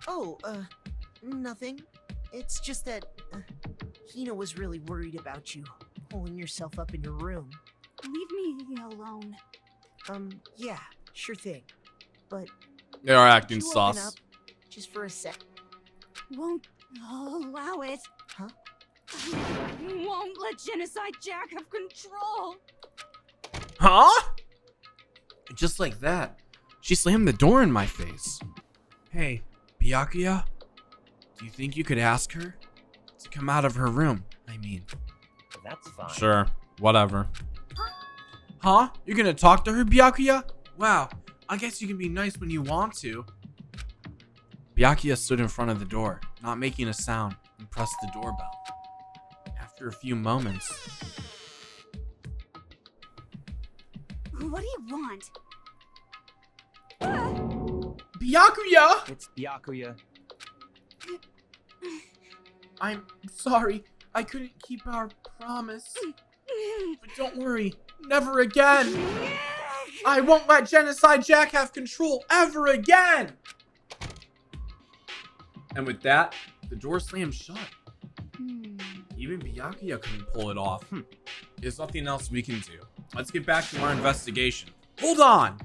Oh, nothing. It's just that Hina was really worried about you holding yourself up in your room. Leave me alone. Yeah, sure thing. But They are acting could you open sus. up just for a sec. Won't allow it. Huh? I won't let Genocide Jack have control. Huh? Just like that, she slammed the door in my face. Hey, Byakuya, do you think you could ask her to come out of her room? I mean, That's fine. sure, whatever. Huh? You're gonna talk to her, Byakuya? Wow, I guess you can be nice when you want to. Byakuya stood in front of the door, not making a sound, and pressed the doorbell. After a few moments, What do you want? Byakuya! It's Byakuya. I'm sorry, I couldn't keep our promise. But don't worry, never again. I won't let Genocide Jack have control ever again. And with that, the door slammed shut. Even Byakuya couldn't pull it off. There's nothing else we can do. Let's get back to our investigation. Hold on.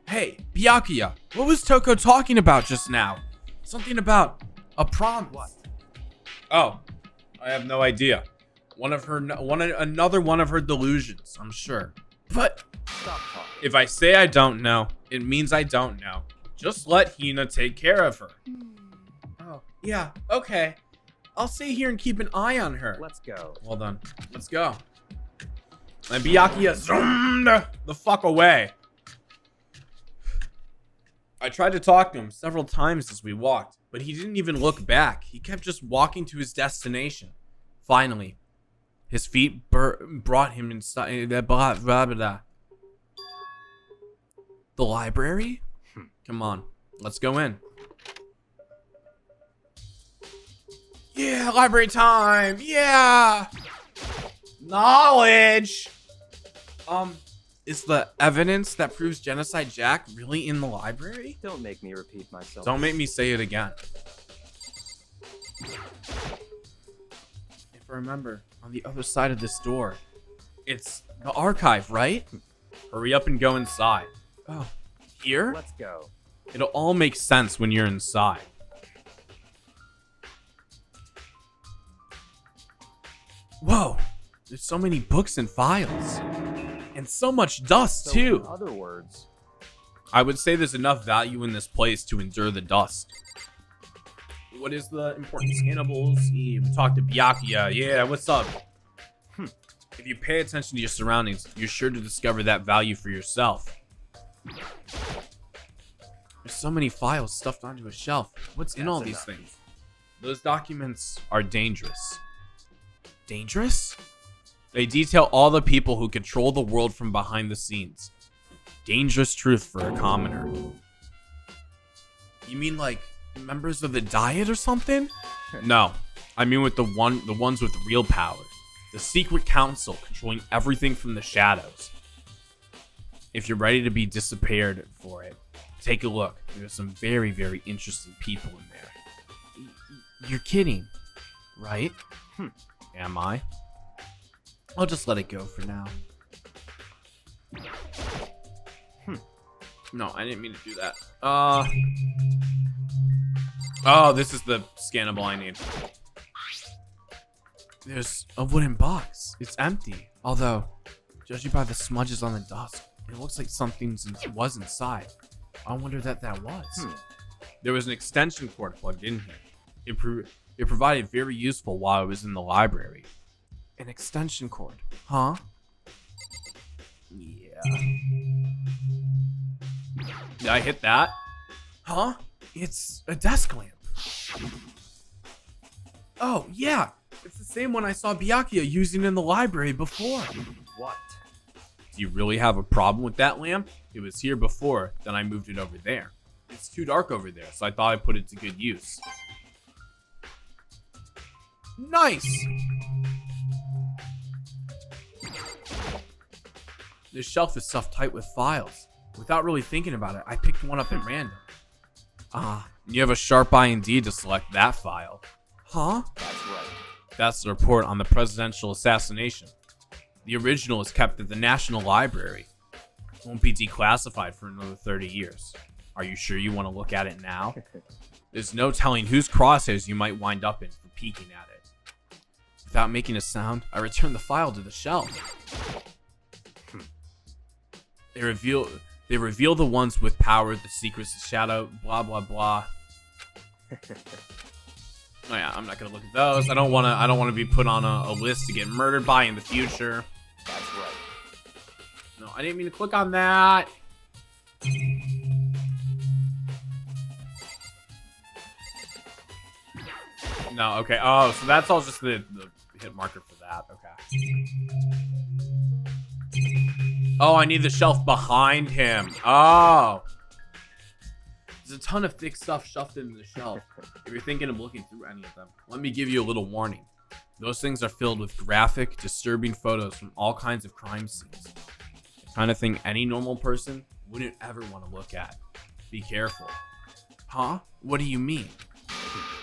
Hey, Byakuya, what was Toko talking about just now? Something about a promise. What? Oh, I have no idea. Another one of her delusions, I'm sure. But Stop talking. if I say I don't know, it means I don't know. Just let Hina take care of her. Oh, yeah, okay. I'll stay here and keep an eye on her. Let's go. Well done. Let's go. And Byakuya zoomed the fuck away. I tried to talk to him several times as we walked, but he didn't even look back. He kept just walking to his destination. Finally, his feet brought him inside. The library? Come on. Let's go in. Yeah, library time. Yeah. Knowledge. Is the evidence that proves Genocide Jack really in the library? Don't make me repeat myself. Don't make me say it again. If I remember, on the other side of this door, it's the archive, right? Hurry up and go inside. Oh, here? Let's go. It'll all make sense when you're inside. Whoa, there's so many books and files. And so much dust, So too. in other words, I would say there's enough value in this place to endure the dust. What is the important scannables? We talked to Byakuya. Yeah, what's up? If you pay attention to your surroundings, you're sure to discover that value for yourself. There's so many files stuffed onto a shelf. What's in all these things? Those documents are dangerous. Dangerous? They detail all the people who control the world from behind the scenes. Dangerous truth for a commoner. You mean like members of the Diet or something? No, I mean with the ones with real power. The secret council controlling everything from the shadows. If you're ready to be disappeared for it, take a look. There's some very, very interesting people in there. You're kidding, right? Am I? I'll just let it go for now. No, I didn't mean to do that. Oh, this is the scannable I need. There's a wooden box. It's empty. Although, judging by the smudges on the dust, it looks like something was inside. I wonder that was. There was an extension cord plugged in here. It provided very useful while I was in the library. An extension cord, huh? Yeah. Did I hit that? Huh? It's a desk lamp. Oh, yeah. It's the same one I saw Byakuya using in the library before. what? Do you really have a problem with that lamp? It was here before, then I moved it over there. It's too dark over there, so I thought I'd put it to good use. Nice! This shelf is stuffed tight with files. Without really thinking about it, I picked one up at random. You have a sharp eye indeed to select that file. Huh? That's right. That's the report on the presidential assassination. The original is kept at the National Library. Won't be declassified for another 30 years. Are you sure you want to look at it now? There's no telling whose crosshairs you might wind up in for peeking at it. Without making a sound, I return the file to the shelf. They reveal the ones with power, the secrets, the shadow, blah blah blah. Oh yeah, I'm not gonna look at those. I don't wanna be put on a list to get murdered by in the future. That's right. No, I didn't mean to click on that. No, okay. Oh, so that's all just the hit marker for that. Okay. Oh, I need the shelf behind him. Oh. There's a ton of thick stuff shoved into the shelf. If you're thinking of looking through any of them, let me give you a little warning. Those things are filled with graphic, disturbing photos from all kinds of crime scenes. The kind of thing any normal person wouldn't ever want to look at. Be careful. Huh? What do you mean?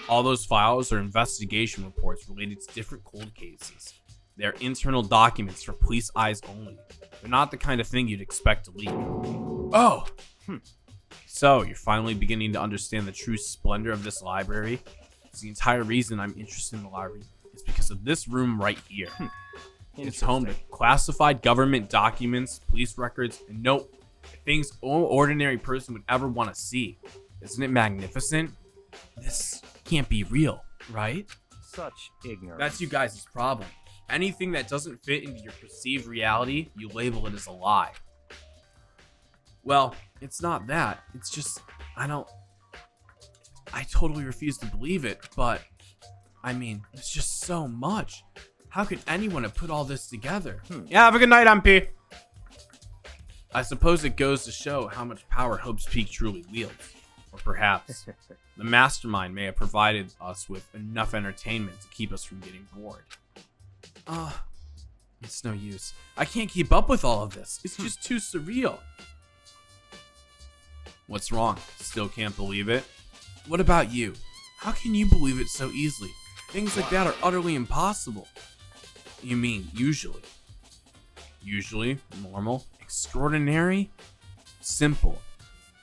All those files are investigation reports related to different cold cases. They're internal documents for police eyes only. They're not the kind of thing you'd expect to leak. Oh! So, you're finally beginning to understand the true splendor of this library? It's the entire reason I'm interested in the library is because of this room right here. It's home to classified government documents, police records, and things no ordinary person would ever want to see. Isn't it magnificent? This can't be real, right? Such ignorance. That's you guys' problem. Anything that doesn't fit into your perceived reality, you label it as a lie. Well, it's not that. It's just, I totally refuse to believe it, but, I mean, it's just so much. How could anyone have put all this together? Yeah, have a good night, MP. I suppose it goes to show how much power Hope's Peak truly wields. Or perhaps the mastermind may have provided us with enough entertainment to keep us from getting bored. It's no use. I can't keep up with all of this. It's just too surreal. What's wrong? Still can't believe it? What about you? How can you believe it so easily? Things like that are utterly impossible. You mean usually? Usually, normal, extraordinary, simple.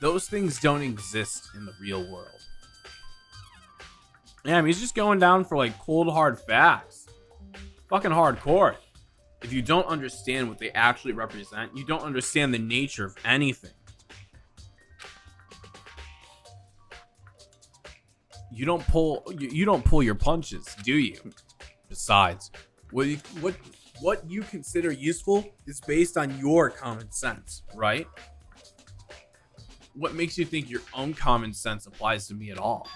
Those things don't exist in the real world. Damn, he's just going down for like cold hard facts. Fucking hardcore. If you don't understand what they actually represent, you don't understand the nature of anything. You don't pull your punches, do you? Besides, what you consider useful is based on your common sense, right? What makes you think your own common sense applies to me at all?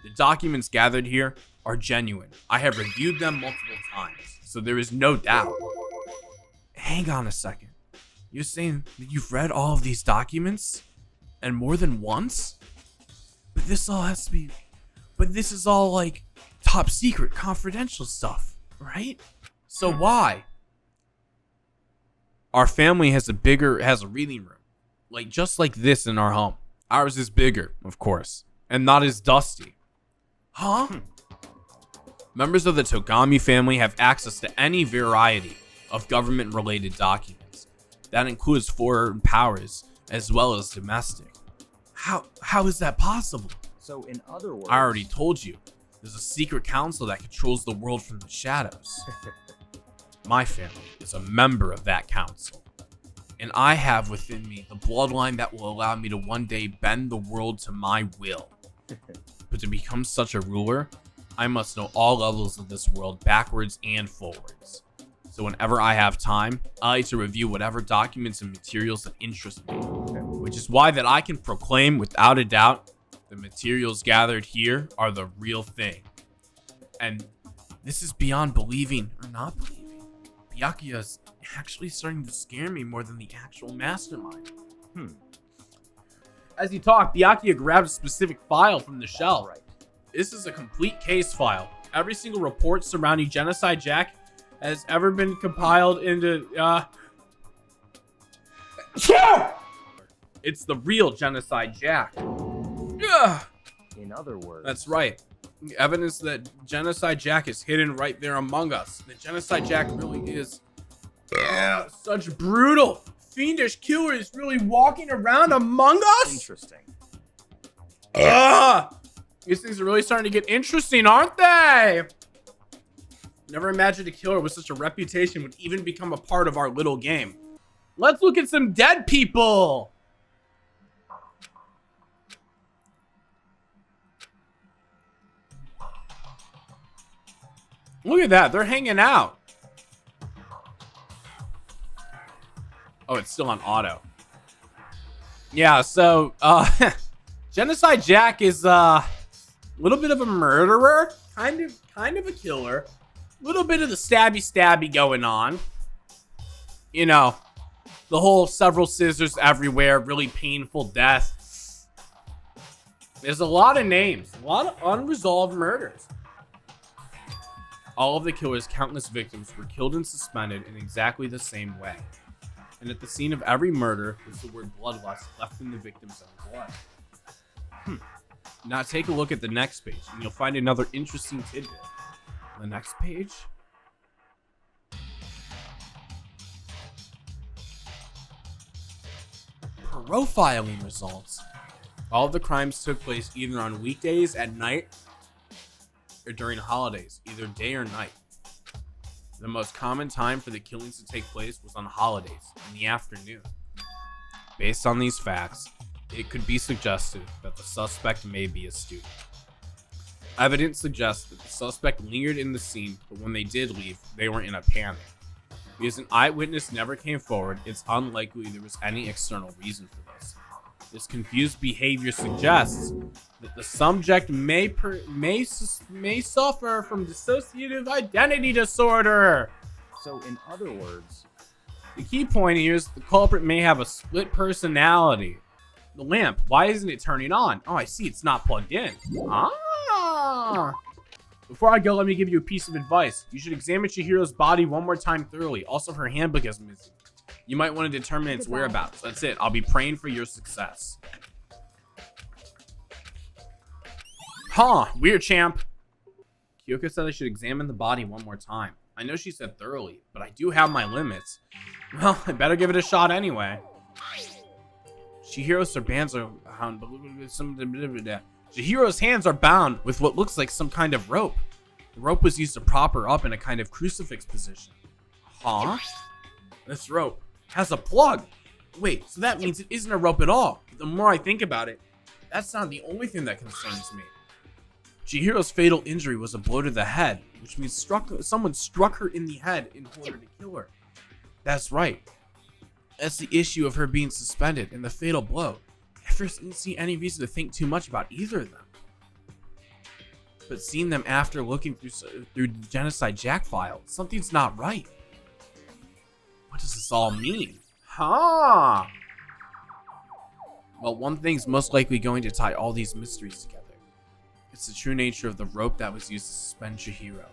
The documents gathered here are genuine. I have reviewed them multiple times, so there is no doubt. Hang on a second. You're saying that you've read all of these documents? And more than once? But this is all like top secret, confidential stuff, right? So why? Our family has a reading room. Like just like this in our home. Ours is bigger, of course, and not as dusty. Huh? Members of the Togami family have access to any variety of government-related documents. That includes foreign powers as well as domestic. How is that possible? So in other words, I already told you. There's a secret council that controls the world from the shadows. My family is a member of that council. And I have within me the bloodline that will allow me to one day bend the world to my will. But to become such a ruler, I must know all levels of this world backwards and forwards. So whenever I have time, I like to review whatever documents and materials that interest me. Which is why that I can proclaim without a doubt the materials gathered here are the real thing. And this is beyond believing or not believing. Byakuya's actually starting to scare me more than the actual mastermind. As he talked, Byakuya grabbed a specific file from the shelf. Right. This is a complete case file. Every single report surrounding Genocide Jack has ever been compiled into It's the real Genocide Jack. In other words, That's right. The evidence that Genocide Jack is hidden right there among us. The Genocide Jack really is such brutal, fiendish killers really walking around among us. interesting. These things are really starting to get interesting, aren't they? Never imagined a killer with such a reputation would even become a part of our little game. Let's look at some dead people. Look at that. They're hanging out. Oh, it's still on auto. Yeah, so, Genocide Jack is, a little bit of a murderer. Kind of a killer. A little bit of the stabby going on. You know, the whole several scissors everywhere, really painful death. There's a lot of names, a lot of unresolved murders. All of the killer's countless victims were killed and suspended in exactly the same way. And at the scene of every murder was the word bloodlust left in the victim's own blood. Now take a look at the next page, and you'll find another interesting tidbit. The next page. Profiling results. All of the crimes took place either on weekdays at night or during holidays, either day or night. The most common time for the killings to take place was on holidays, in the afternoon. Based on these facts, it could be suggested that the suspect may be a student. Evidence suggests that the suspect lingered in the scene, but when they did leave, they were in a panic. Because an eyewitness never came forward, it's unlikely there was any external reason for this. This confused behavior suggests that the subject may suffer from dissociative identity disorder. So in other words, the key point here is the culprit may have a split personality. The lamp, why isn't it turning on? Oh, I see, it's not plugged in. Ah! Before I go, let me give you a piece of advice. You should examine Chihiro's body one more time thoroughly. Also, her handbook is missing. You might want to determine its whereabouts. That's it. I'll be praying for your success. Huh, weird, champ. Kyoko said I should examine the body one more time. I know she said thoroughly, but I do have my limits. Well, I better give it a shot anyway. Chihiro's hands are bound with what looks like some kind of rope. The rope was used to prop her up in a kind of crucifix position. Huh? This rope has a plug. Wait, so that means it isn't a rope at all. But the more I think about it, that's not the only thing that concerns me. Chihiro's fatal injury was a blow to the head, which means someone struck her in the head in order to kill her. That's right. That's the issue of her being suspended and the fatal blow. I first didn't see any reason to think too much about either of them. But seeing them after looking through the Genocide Jack file, something's not right. What does this all mean? Huh? Well, one thing's most likely going to tie all these mysteries together. It's the true nature of the rope that was used to suspend Chihiro.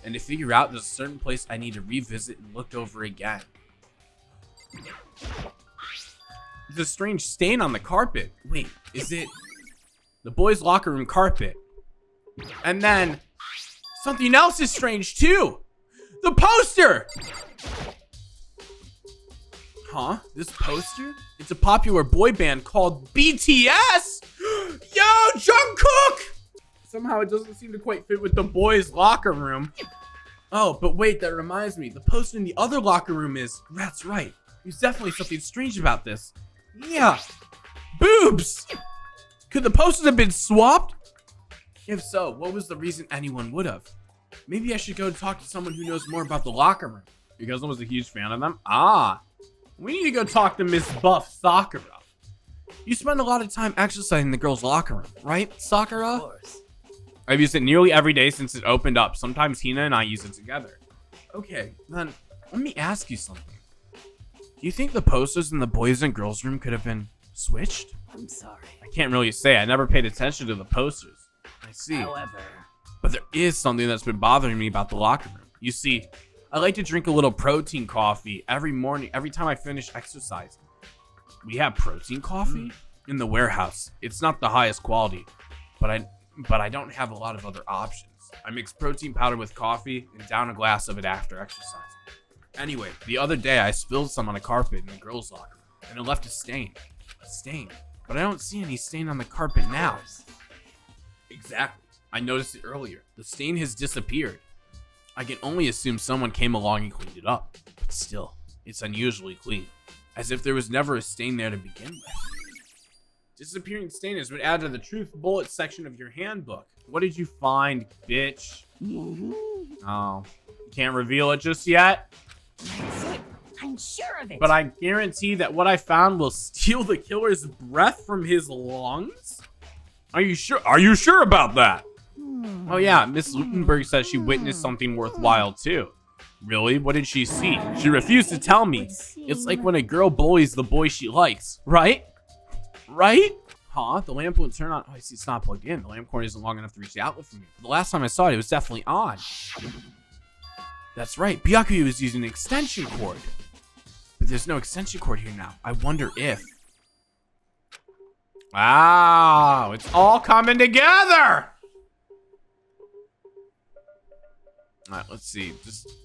And to figure out, there's a certain place I need to revisit and look over again. There's a strange stain on the carpet. Wait, is it the boys' locker room carpet? And then something else is strange too. The poster! Huh? This poster? It's a popular boy band called BTS? Yo, Jungkook! Somehow it doesn't seem to quite fit with the boys' locker room. Oh, but wait, that reminds me. The poster in the other locker room is... That's right. There's definitely something strange about this. Yeah. Boobs! Could the posters have been swapped? If so, what was the reason anyone would have? Maybe I should go talk to someone who knows more about the locker room. Because I was a huge fan of them? Ah. We need to go talk to Miss Buff Sakura. You spend a lot of time exercising in the girls' locker room, right, Sakura? Of course. I've used it nearly every day since it opened up. Sometimes Hina and I use it together. Okay, then let me ask you something. Do you think the posters in the boys and girls room could have been switched? I'm sorry. I can't really say. I never paid attention to the posters. I see. However, But there is something that's been bothering me about the locker room. You see, I like to drink a little protein coffee every morning, every time I finish exercising. We have protein coffee in the warehouse. It's not the highest quality, but I don't have a lot of other options. I mix protein powder with coffee and down a glass of it after exercising. Anyway, the other day I spilled some on a carpet in the girls' locker room, and it left a stain. A stain. But I don't see any stain on the carpet now. Exactly. I noticed it earlier. The stain has disappeared. I can only assume someone came along and cleaned it up. But still, it's unusually clean. As if there was never a stain there to begin with. Disappearing stain has been added to the truth bullet section of your handbook. What did you find, bitch? Oh, you can't reveal it just yet? That's it. I'm sure of it. But I guarantee that what I found will steal the killer's breath from his lungs? Are you sure? Are you sure about that? Oh yeah, Miss Lutenberg says she witnessed something worthwhile too. Really? What did she see? She refused to tell me. It's like when a girl bullies the boy she likes, right? Right? Huh? The lamp won't turn on. Oh, I see it's not plugged in. The lamp cord isn't long enough to reach the outlet from me. The last time I saw it, it was definitely on. That's right. Byakuya was using an extension cord. But there's no extension cord here now. I wonder if... Wow, it's all coming together! Alright, let's see.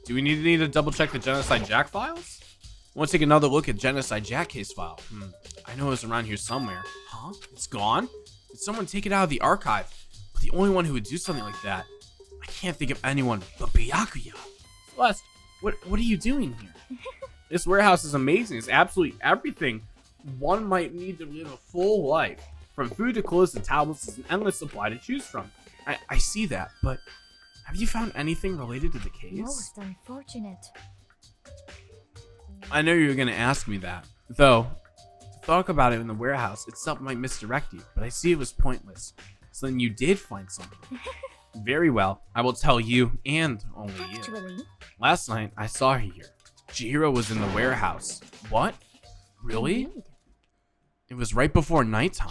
Do we need to double check the Genocide Jack files? I want to take another look at Genocide Jack case file. I know it was around here somewhere. Huh? It's gone? Did someone take it out of the archive? But the only one who would do something like that, I can't think of anyone but Byakuya. Celeste, what are you doing here? This warehouse is amazing. It's absolutely everything one might need to live a full life. From food to clothes to towels, there's an endless supply to choose from. I see that, but have you found anything related to the case? Most unfortunate. I know you were going to ask me that. Though, to talk about it in the warehouse itself might misdirect you, but I see it was pointless. So then you did find something. Very well, I will tell you and only you. Actually, Last night, I saw her here. Chihiro was in the warehouse. What? Really? indeed. It was right before nighttime.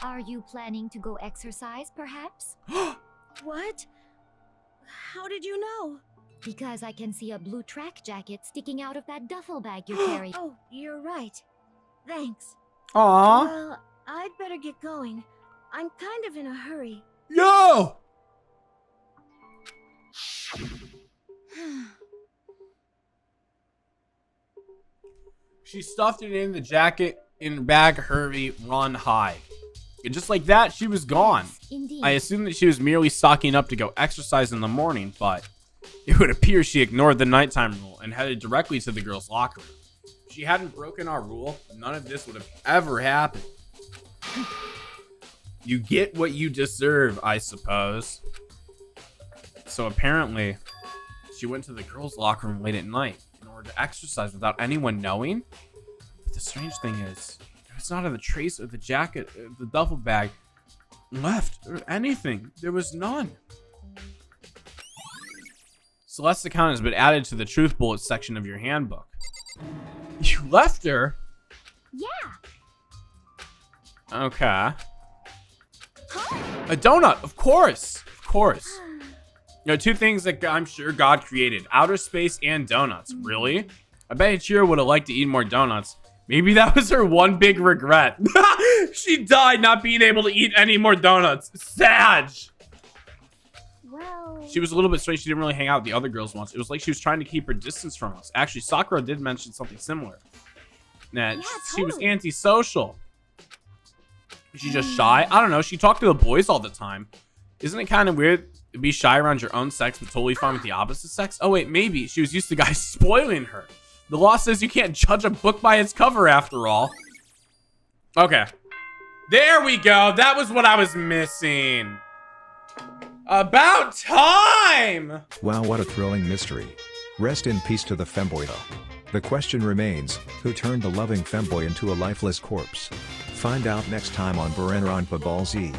Are you planning to go exercise, perhaps? What? How did you know? Because I can see a blue track jacket sticking out of that duffel bag you're carrying. Oh, you're right. Thanks. Aww. Well, I'd better get going. I'm kind of in a hurry. Yo! She stuffed it in the jacket, in the bag, hurry, run, hide. And just like that, she was gone. Indeed. I assumed that she was merely stocking up to go exercise in the morning, but it would appear she ignored the nighttime rule and headed directly to the girls' locker room. If she hadn't broken our rule, none of this would have ever happened. You get what you deserve, I suppose. So apparently, she went to the girls' locker room late at night in order to exercise without anyone knowing. But the strange thing is, there was not a trace of the jacket, the duffel bag left, or anything. There was none. Celeste's account has been added to the truth bullet section of your handbook. You left her? Yeah. Okay. A donut, of course. Of course. You know, two things that I'm sure God created. Outer space and donuts. Really? I bet Ichiro would have liked to eat more donuts. Maybe that was her one big regret. She died not being able to eat any more donuts. Sad. Well... She was a little bit strange. She didn't really hang out with the other girls once. It was like she was trying to keep her distance from us. Actually, Sakura did mention something similar. That she was antisocial. Was she just shy? I don't know. She talked to the boys all the time. Isn't it kind of weird to be shy around your own sex but totally fine with the opposite sex? Oh wait, maybe she was used to guys spoiling her. The law says you can't judge a book by its cover after all. Okay. There we go. That was what I was missing. About time! Wow, what a thrilling mystery. Rest in peace to the femboy though. The question remains, who turned the loving femboy into a lifeless corpse? Find out next time on Danganronpa Ball Z.